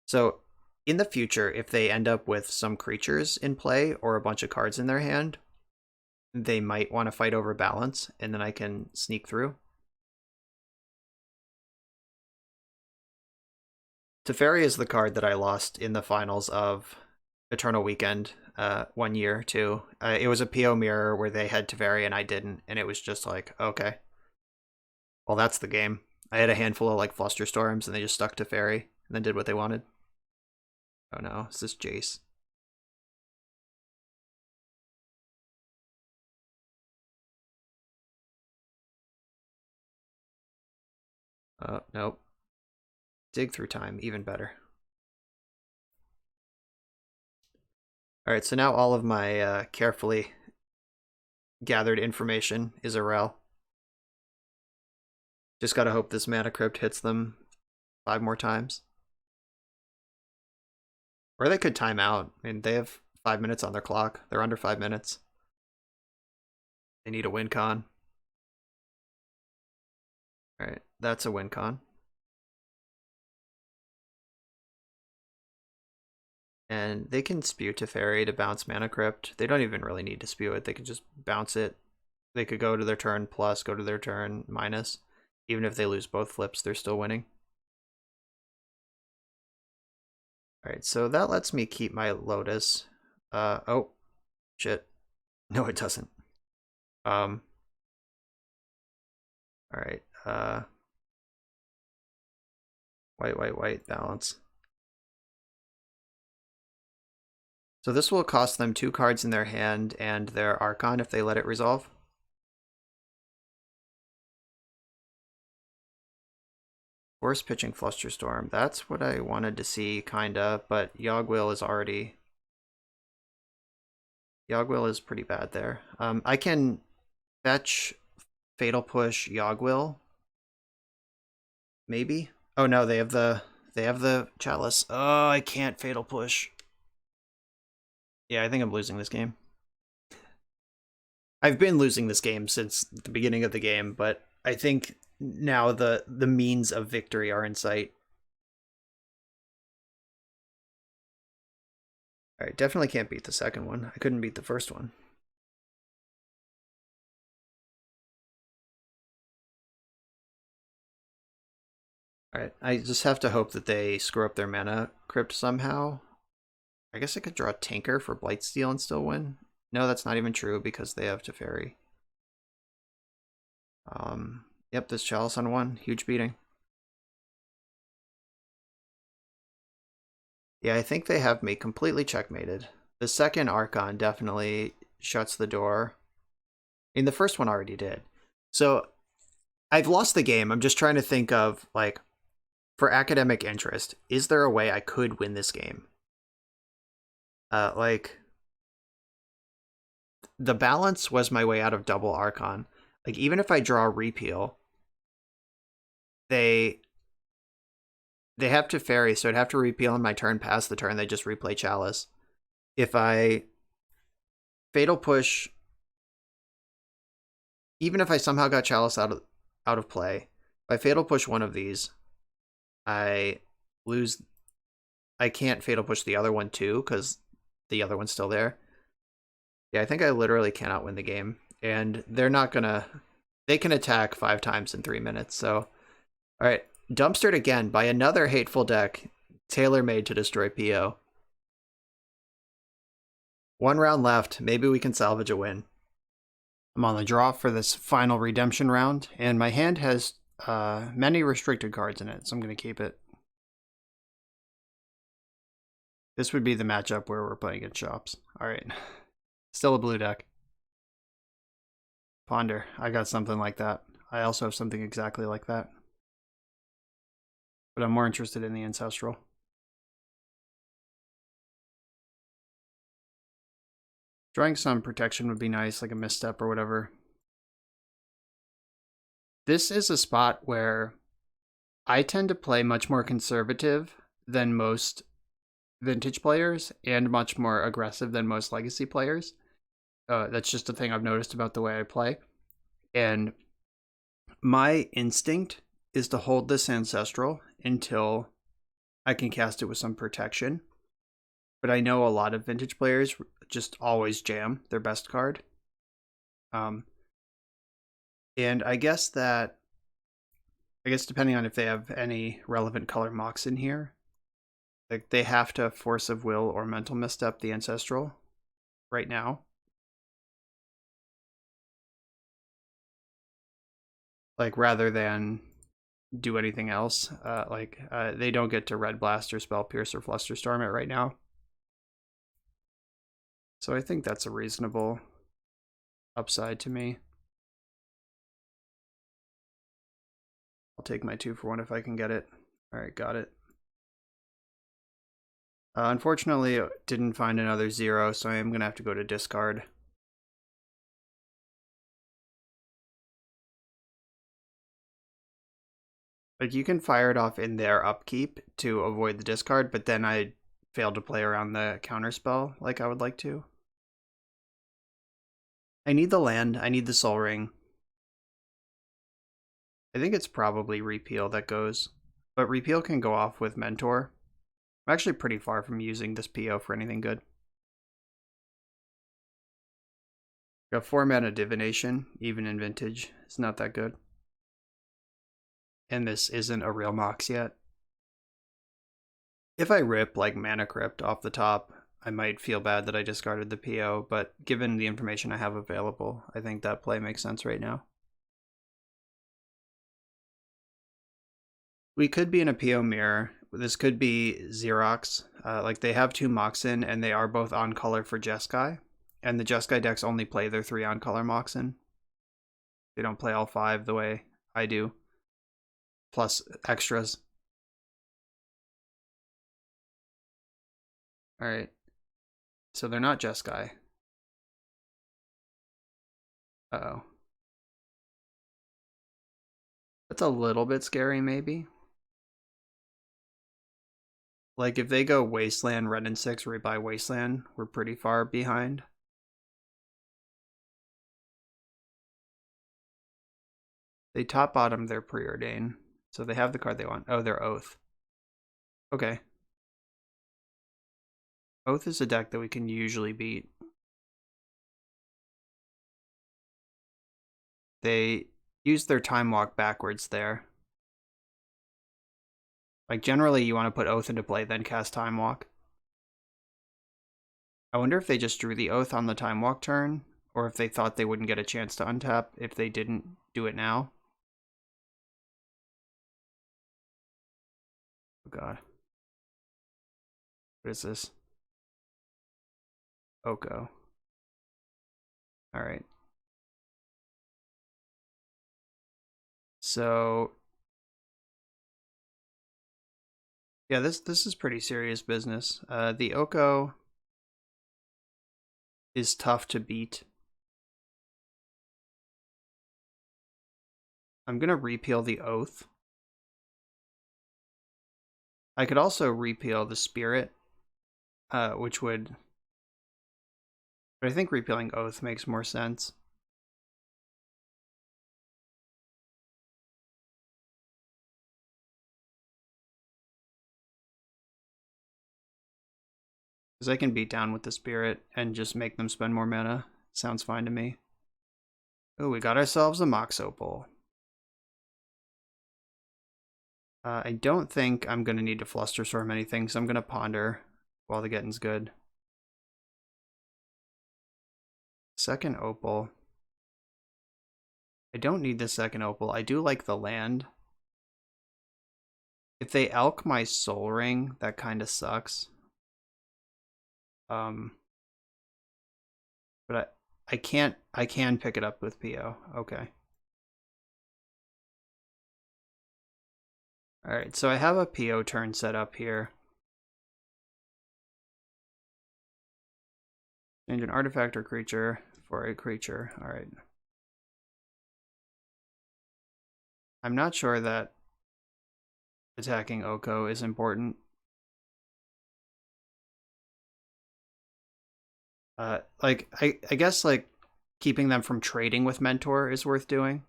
So, in the future, if they end up with some creatures in play or a bunch of cards in their hand, they might want to fight over balance, and then I can sneak through. Teferi is the card that I lost in the finals of Eternal Weekend 1 year, too. It was a PO mirror where they had Teferi and I didn't, and it was just like, okay. Well, that's the game. I had a handful of like Flusterstorms, and they just stuck Teferi, and then did what they wanted. Oh no, is this Jace? Nope. Dig through time, even better. Alright, so now all of my carefully gathered information is a rel. Just gotta hope this Mana Crypt hits them 5 more times. Or they could time out. I mean, they have 5 minutes on their clock. They're under 5 minutes. They need a win con. Alright, that's a win con.
And they can spew Teferi to bounce Mana Crypt. They don't even really need to spew it. They can just bounce it. They could go to their turn plus, go to their turn minus. Even if they lose both flips, they're still winning. Alright, so that lets me keep my Lotus. Oh, shit. No, it doesn't. Alright, white, balance. So this will cost them 2 cards in their hand and their Archon if they let it resolve. Force pitching Flusterstorm. That's what I wanted to see, kinda, but Yogg-Will is already... Yogg-Will is pretty bad there. I can fetch Fatal Push Yogg-Will. Maybe? Oh no, they have the Chalice. Oh, I can't Fatal Push. Yeah, I think I'm losing this game. I've been losing this game since the beginning of the game, but I think now the means of victory are in sight. Alright, definitely can't beat the second one. I couldn't beat the first one. Alright, I just have to hope that they screw up their Mana Crypt somehow. I guess I could draw Tinker for Blightsteel and still win. No, that's not even true because they have Teferi. Yep, this Chalice on 1. Huge beating. Yeah, I think they have me completely checkmated. The second Archon definitely shuts the door. I mean, the first one already did. So, I've lost the game. I'm just trying to think of, like, for academic interest, is there a way I could win this game? Like, the balance was my way out of double Archon. Like, even if I draw Repeal, they have Teferi, so I'd have to repeal on my turn past the turn. They just replay Chalice. If I Fatal Push, even if I somehow got Chalice out of play, if I Fatal Push one of these, I lose. I can't Fatal Push the other one too, because the other one's still there. Yeah, I think I literally cannot win the game. And they're not gonna... They can attack 5 times in 3 minutes, so... Alright, dumpstered again by another hateful deck, tailor-made to destroy PO. 1 round left, maybe we can salvage a win. I'm on the draw for this final redemption round, and my hand has many restricted cards in it, so I'm going to keep it. This would be the matchup where we're playing against shops. Alright, still a blue deck. Ponder, I got something like that. I also have something exactly like that. But I'm more interested in the Ancestral. Drawing some protection would be nice, like a misstep or whatever. This is a spot where I tend to play much more conservative than most Vintage players and much more aggressive than most Legacy players. That's just a thing I've noticed about the way I play. And my instinct is to hold this Ancestral until I can cast it with some protection. But I know a lot of Vintage players just always jam their best card. And I guess depending on if they have any relevant color mocks in here, like they have to Force of Will or Mental Misstep the Ancestral right now. Like rather than do anything else, they don't get to Red Blast or Spell Pierce or Flusterstorm it right now. So I think that's a reasonable upside to me. I'll take my 2-for-1 if I can get it. Alright, got it. Unfortunately, I didn't find another 0, so I am going to have to go to discard. Like, you can fire it off in their upkeep to avoid the discard, but then I failed to play around the counterspell like I would like to. I need the land. I need the Sol Ring. I think it's probably Repeal that goes, but Repeal can go off with Mentor. I'm actually pretty far from using this PO for anything good. Got 4 mana divination, even in Vintage. It's not that good. And this isn't a real Mox yet. If I rip like Mana Crypt off the top, I might feel bad that I discarded the PO, but given the information I have available, I think that play makes sense right now. We could be in a PO mirror. This could be Xerox. Like they have 2 Moxen and they are both on color for Jeskai. And the Jeskai decks only play their 3 on color Moxen. They don't play all 5 the way I do. Plus extras. Alright. So they're not Jeskai. Uh-oh. That's a little bit scary, maybe. Like, if they go Wasteland, Red and 6, we buy Wasteland, we're pretty far behind. They top bottom their Preordain, so they have the card they want. Oh, their Oath. Okay. Oath is a deck that we can usually beat. They use their Time Walk backwards there. Like, generally, you want to put Oath into play, then cast Time Walk. I wonder if they just drew the Oath on the Time Walk turn, or if they thought they wouldn't get a chance to untap if they didn't do it now. Oh god. What is this? Oko. Alright. So yeah, this is pretty serious business. The Oko is tough to beat. I'm gonna repeal the Oath. I could also repeal the Spirit, which would... But I think repealing Oath makes more sense. Because I can beat down with the Spirit and just make them spend more mana. Sounds fine to me. Oh, we got ourselves a Mox Opal. I don't think I'm going to need to Flusterstorm anything, so I'm going to Ponder while the getting's good. Second Opal. I don't need the second Opal. I do like the land. If they Elk my Soul Ring, that kind of sucks. But I can pick it up with PO. Okay. Alright, so I have a PO turn set up here. Change an artifact or creature for a creature. Alright. I'm not sure that attacking Oko is important. Like, I guess, like, keeping them from trading with Mentor is worth doing.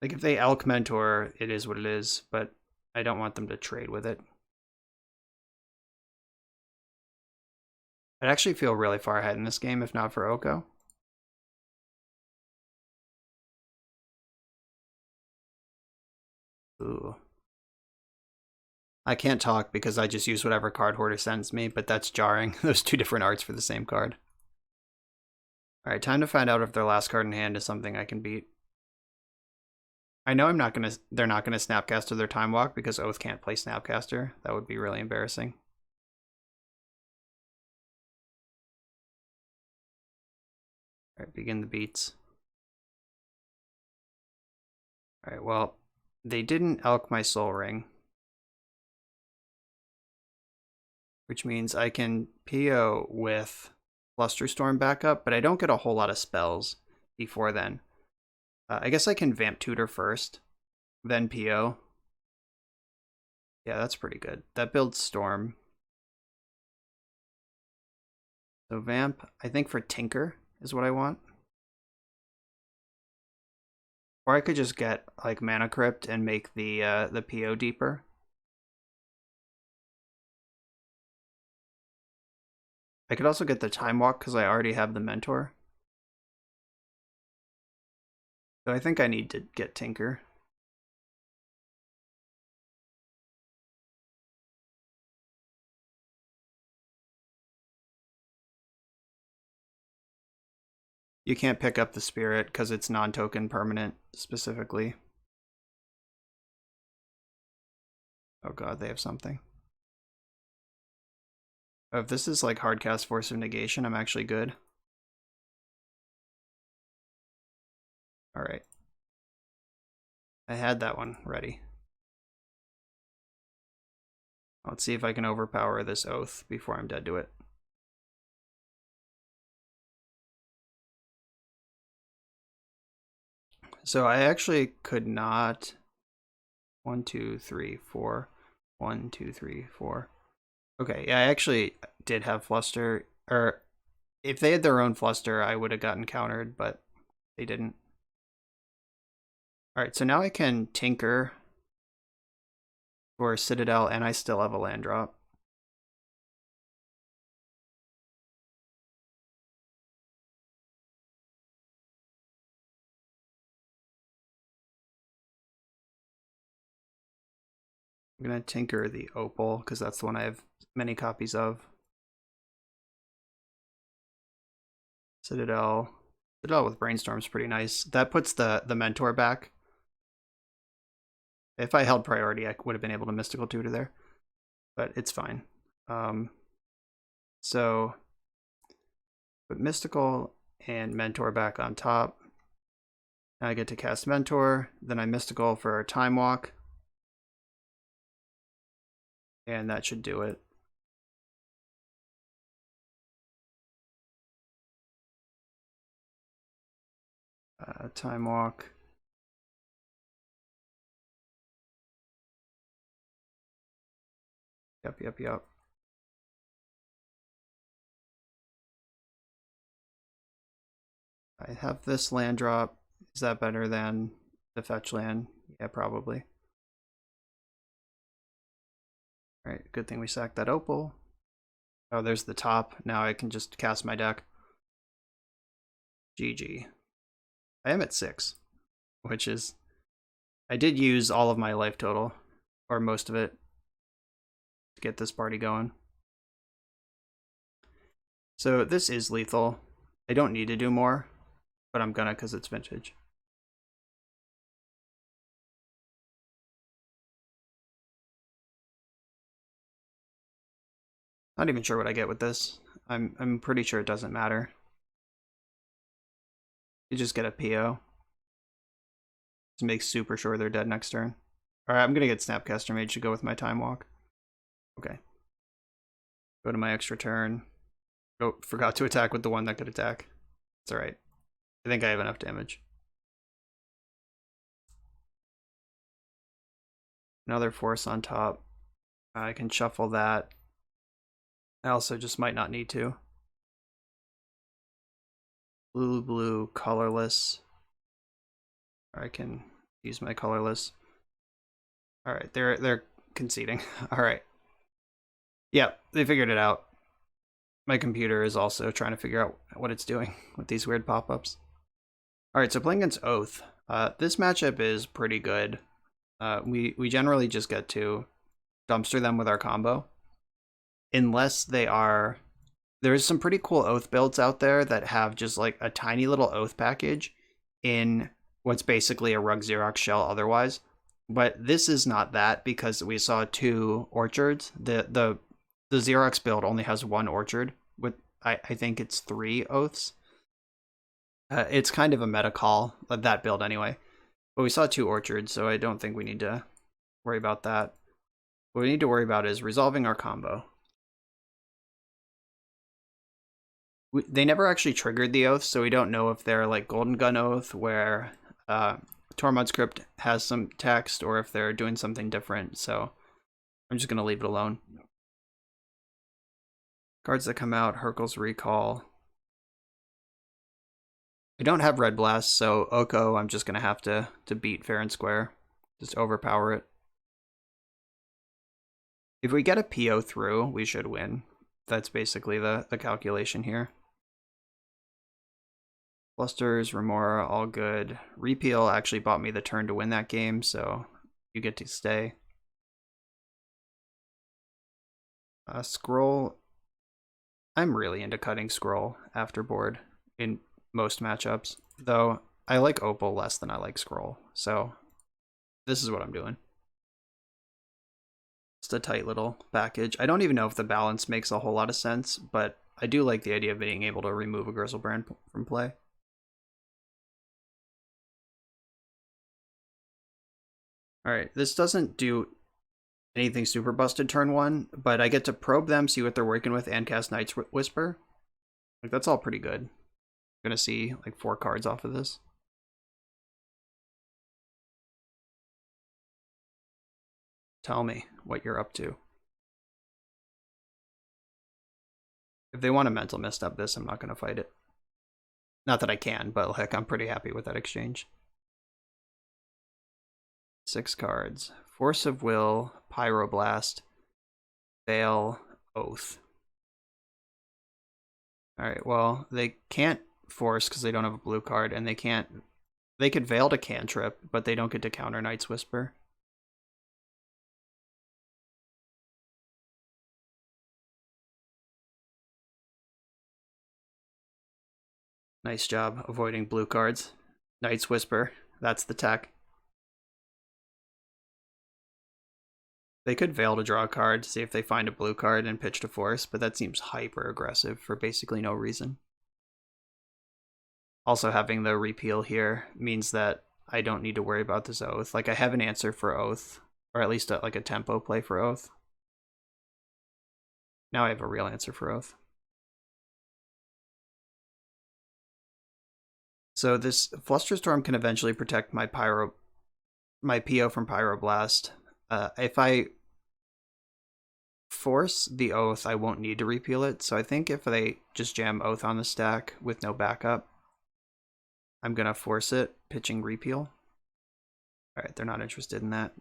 Like, if they Elk Mentor, it is what it is, but I don't want them to trade with it. I'd actually feel really far ahead in this game if not for Oko. Ooh. I can't talk because I just use whatever card Hoarder sends me, but that's jarring. Those 2 different arts for the same card. Alright, time to find out if their last card in hand is something I can beat. I know they're not gonna Snapcaster their Time Walk because Oath can't play Snapcaster. That would be really embarrassing. Alright, begin the beats. Alright, well, they didn't Elk my Soul Ring, which means I can PO with Flusterstorm backup, but I don't get a whole lot of spells before then. I guess I can Vamp Tutor first, then PO. Yeah, that's pretty good. That builds Storm. So Vamp, I think for Tinker is what I want. Or I could just get like Mana Crypt and make the PO deeper. I could also get the Time Walk because I already have the Mentor. So I think I need to get Tinker. You can't pick up the Spirit because it's non-token permanent specifically. Oh god, they have something. Oh, if this is like hardcast Force of Negation, I'm actually good. Alright. I had that one ready. Let's see if I can overpower this Oath before I'm dead to it. So I actually could not. 1, 2, 3, 4. 1, 2, 3, 4. Okay, yeah, I actually did have Fluster. Or if they had their own Fluster, I would have gotten countered, but they didn't. Alright, so now I can Tinker for Citadel, and I still have a land drop. I'm going to Tinker the Opal, because that's the one I have many copies of. Citadel with Brainstorm is pretty nice. That puts the Mentor back. If I held priority, I would have been able to Mystical Tutor there, but it's fine. So put Mystical and Mentor back on top. Now I get to cast Mentor, then I Mystical for a Time Walk, and that should do it. Time Walk. Yep. I have this land drop. Is that better than the fetch land? Yeah, probably. Alright, good thing we sacked that Opal. Oh, there's the top. Now I can just cast my deck. GG. I am at 6, which is... I did use all of my life total, or most of it, to get this party going. So this is lethal. I don't need to do more, but I'm gonna because it's vintage. Not even sure what I get with this. I'm pretty sure it doesn't matter. You just get a PO. Just make super sure they're dead next turn. Alright, I'm gonna get Snapcaster Mage to go with my Time Walk. Okay. Go to my extra turn. Oh, forgot to attack with the one that could attack. It's alright. I think I have enough damage. Another Force on top. I can shuffle that. I also just might not need to. Blue, colorless. Or I can use my colorless. Alright, they're conceding. Alright. Yep, they figured it out. My computer is also trying to figure out what it's doing with these weird pop-ups. Alright, so playing against Oath. This matchup is pretty good. We generally just get to dumpster them with our combo. Unless they are... There's some pretty cool Oath builds out there that have just like a tiny little Oath package in what's basically a Rug Xerox shell otherwise. But this is not that because we saw 2 orchards. The Xerox build only has 1 orchard with I think it's 3 Oaths. It's kind of a meta call, that build anyway. But we saw 2 orchards, so I don't think we need to worry about that. What we need to worry about is resolving our combo. They never actually triggered the Oath, so we don't know if they're like Golden Gun Oath, where Tormod Script has some text, or if they're doing something different, so I'm just going to leave it alone. Cards that come out, Hurkyl's Recall. I don't have Red Blast, so Oko I'm just going to have to beat fair and square. Just overpower it. If we get a PO through, we should win. that's basically the calculation here. Flusters, Remora, all good. Repeal actually bought me the turn to win that game, so you get to stay. Scroll. I'm really into cutting Scroll after board in most matchups, though I like Opal less than I like Scroll, so this is what I'm doing. Just a tight little package. I don't even know if the balance makes a whole lot of sense, but I do like the idea of being able to remove a Grizzlebrand from play. Alright, this doesn't do anything super busted turn 1, but I get to probe them, see what they're working with, and cast Night's Whisper. Like, that's all pretty good. I'm gonna see like 4 cards off of this. Tell me what you're up to. If they want to mental misstep this, I'm not gonna fight it. Not that I can, but like I'm pretty happy with that exchange. 6 cards. Force of Will, Pyroblast, Veil, Oath. Alright, well, they can't force because they don't have a blue card, and they can't... They could Veil to cantrip, but they don't get to counter Night's Whisper. Nice job avoiding blue cards. Night's Whisper, that's the tech. They could Veil to draw a card, see if they find a blue card and pitch to force, but that seems hyper aggressive for basically no reason. Also, having the repeal here means that I don't need to worry about this Oath. Like, I have an answer for Oath, or at least like a tempo play for Oath. Now I have a real answer for Oath. So this Flusterstorm can eventually protect my PO from Pyroblast. If I force the Oath, I won't need to repeal it. So I think if they just jam Oath on the stack with no backup, I'm going to force it, pitching repeal. Alright, they're not interested in that.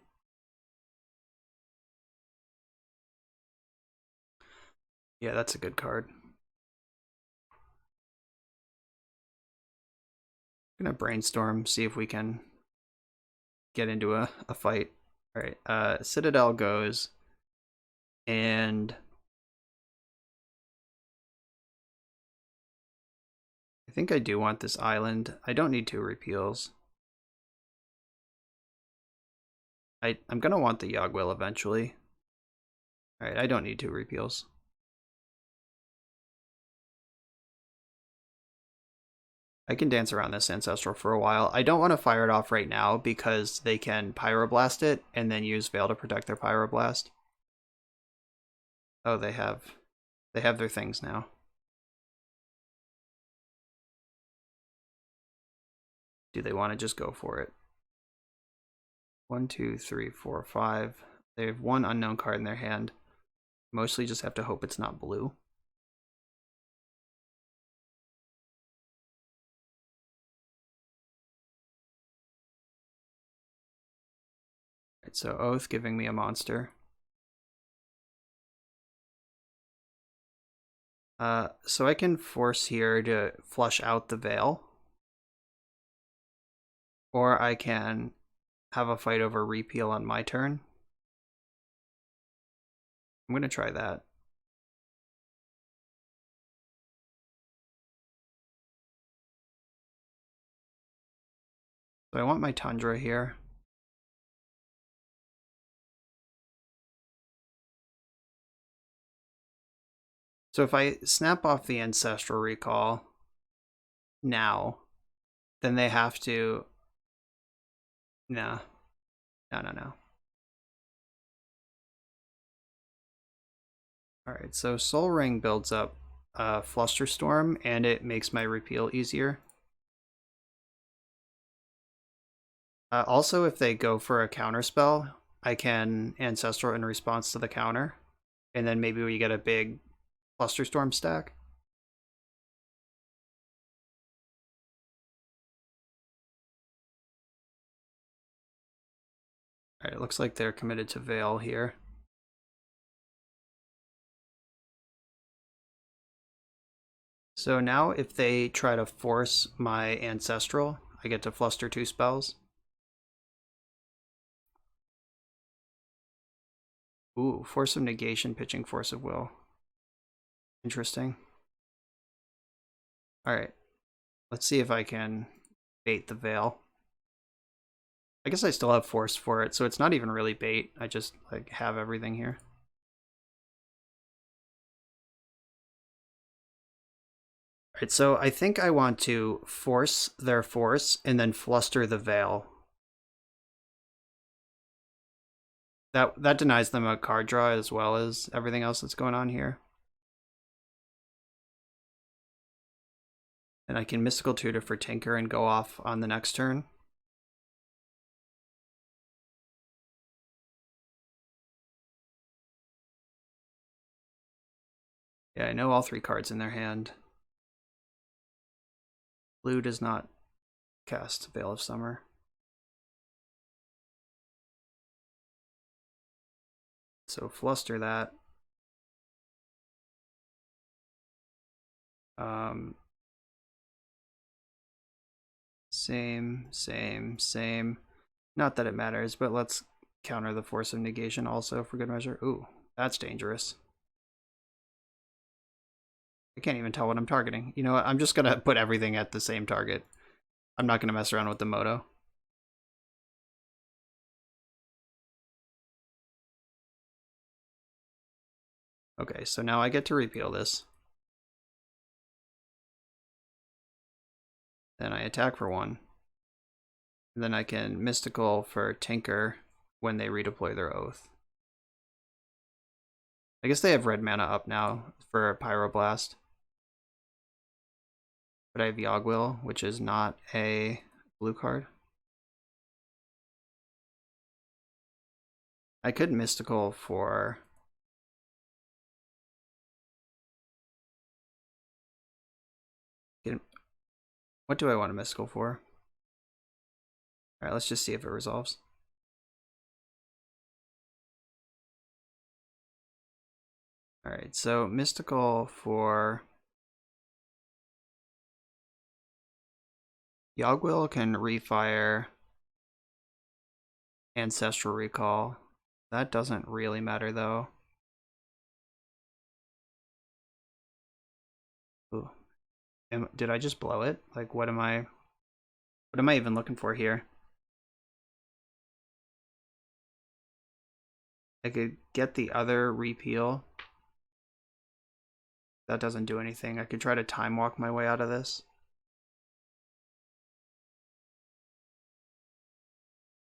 Yeah, that's a good card. I'm going to brainstorm, see if we can get into a fight. Alright, Citadel goes, and I think I do want this island. I don't need 2 repeals. I'm going to want the Yogg-Will eventually. Alright, I don't need 2 repeals. I can dance around this Ancestral for a while. I don't want to fire it off right now because they can Pyroblast it and then use Veil to protect their Pyroblast. Oh, they have their things now. Do they want to just go for it? 1, 2, 3, 4, 5. They have 1 unknown card in their hand. Mostly just have to hope it's not blue. Right, so Oath giving me a monster. So I can force here to flush out the Veil. Or I can have a fight over repeal on my turn. I'm going to try that. So I want my Tundra here. So if I snap off the Ancestral Recall now, then they have to... No. No. Alright, so Soul Ring builds up Flusterstorm, and it makes my repeal easier. Also, if they go for a counterspell, I can Ancestral in response to the counter, and then maybe we get a big Flusterstorm stack. Alright, it looks like they're committed to Veil here. So now if they try to force my Ancestral, I get to fluster 2 spells. Ooh, Force of Negation, pitching Force of Will. Interesting. Alright, let's see if I can bait the Veil. I guess I still have Force for it, so it's not even really bait. I just like have everything here. Alright, so I think I want to force their Force and then fluster the Veil. That denies them a card draw as well as everything else that's going on here. And I can Mystical Tutor for Tinker and go off on the next turn. Yeah, I know all 3 cards in their hand. Blue does not cast Veil of Summer. So fluster that. Same. Not that it matters, but let's counter the Force of Negation also for good measure. Ooh, that's dangerous. I can't even tell what I'm targeting. You know what? I'm just going to put everything at the same target. I'm not going to mess around with the Moto. Okay, so now I get to repeal this. Then I attack for 1. And then I can Mystical for Tinker when they redeploy their Oath. I guess they have red mana up now for Pyroblast. But I have Yogwill, which is not a blue card. I could Mystical for... What do I want a Mystical for? Alright, let's just see if it resolves. Alright, so Mystical for... Yogwill can refire Ancestral Recall. That doesn't really matter though. Ooh. Did I just blow it? Like what am I even looking for here? I could get the other repeal. That doesn't do anything. I could try to time walk my way out of this.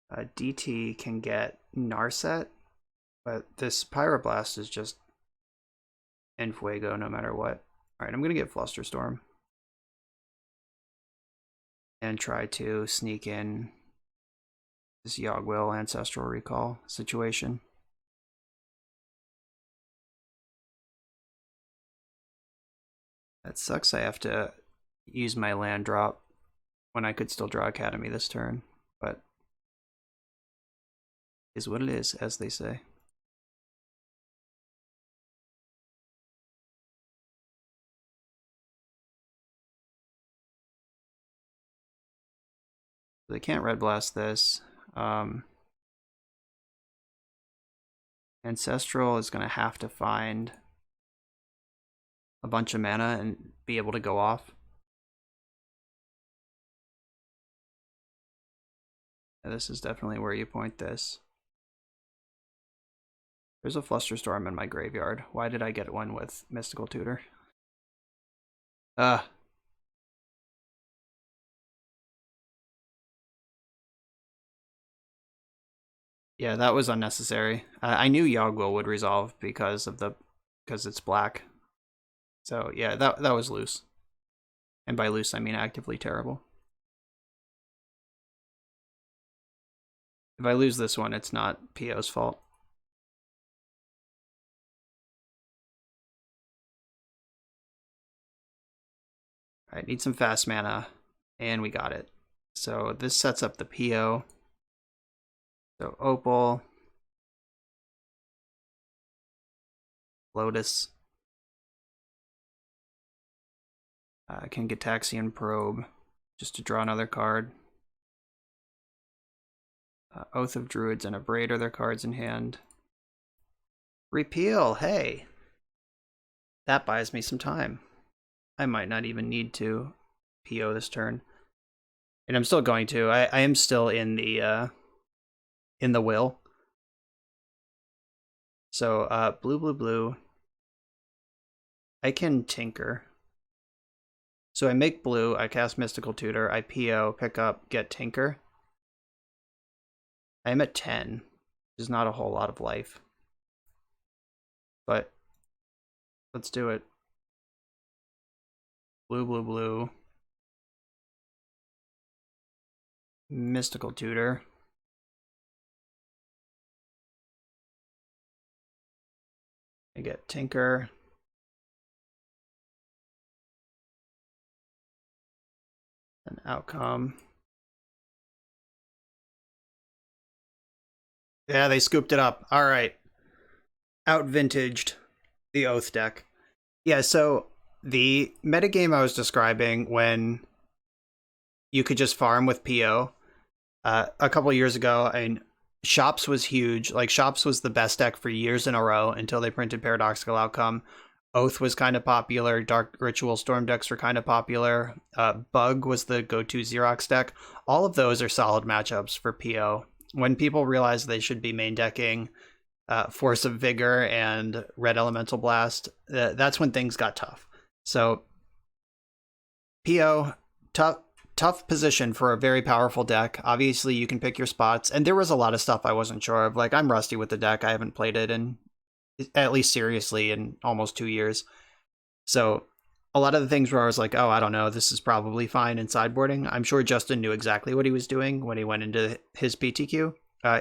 DT can get Narset, but this Pyroblast is just en fuego no matter what. Alright, I'm going to get Flusterstorm. And try to sneak in this Yogwill Ancestral Recall situation. That sucks, I have to use my land drop when I could still draw Academy this turn, but is what it is, as they say. They can't Red Blast this. Ancestral is going to have to find a bunch of mana and be able to go off. Yeah, this is definitely where you point this. There's a Flusterstorm in my graveyard. Why did I get one with Mystical Tutor? Yeah, that was unnecessary. I knew Yogwill would resolve because it's black. So yeah, that was loose. And by loose I mean actively terrible. If I lose this one, it's not PO's fault. Alright, need some fast mana, and we got it. So this sets up the PO. So Opal, Lotus, I can Gitaxian Probe just to draw another card. Oath of Druids and a Braid are their cards in hand. Repeal, hey! That buys me some time. I might not even need to PO this turn. And I'm still going to. I am still in the will. So blue, blue, blue. I can tinker. So I make blue, I cast Mystical Tutor, I PO, pick up, get tinker. I am at 10, which is not a whole lot of life. But let's do it. Blue, blue, blue. Mystical Tutor. I get tinker. An outcome. Yeah, they scooped it up. All right. Out-vintaged the Oath deck. Yeah, so the metagame I was describing when you could just farm with PO, a couple years ago, Shops was huge. Like, Shops was the best deck for years in a row until they printed Paradoxical Outcome. Oath was kind of popular. Dark Ritual Storm decks were kind of popular. Bug was the go-to Xerox deck. All of those are solid matchups for PO. When people realize they should be main decking Force of Vigor and Red Elemental Blast, that's when things got tough. So PO, tough position for a very powerful deck. Obviously, you can pick your spots, and there was a lot of stuff I wasn't sure of. Like, I'm rusty with the deck. I haven't played it in, at least seriously, in almost 2 years. So a lot of the things where I was like, oh, I don't know, this is probably fine in sideboarding. I'm sure Justin knew exactly what he was doing when he went into his PTQ.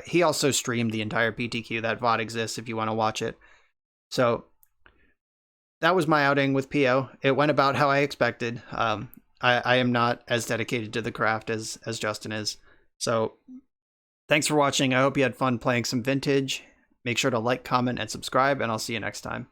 He also streamed the entire PTQ. That VOD exists if you want to watch it. So that was my outing with PO. It went about how I expected. I am not as dedicated to the craft as Justin is. So thanks for watching. I hope you had fun playing some Vintage. Make sure to like, comment, and subscribe, and I'll see you next time.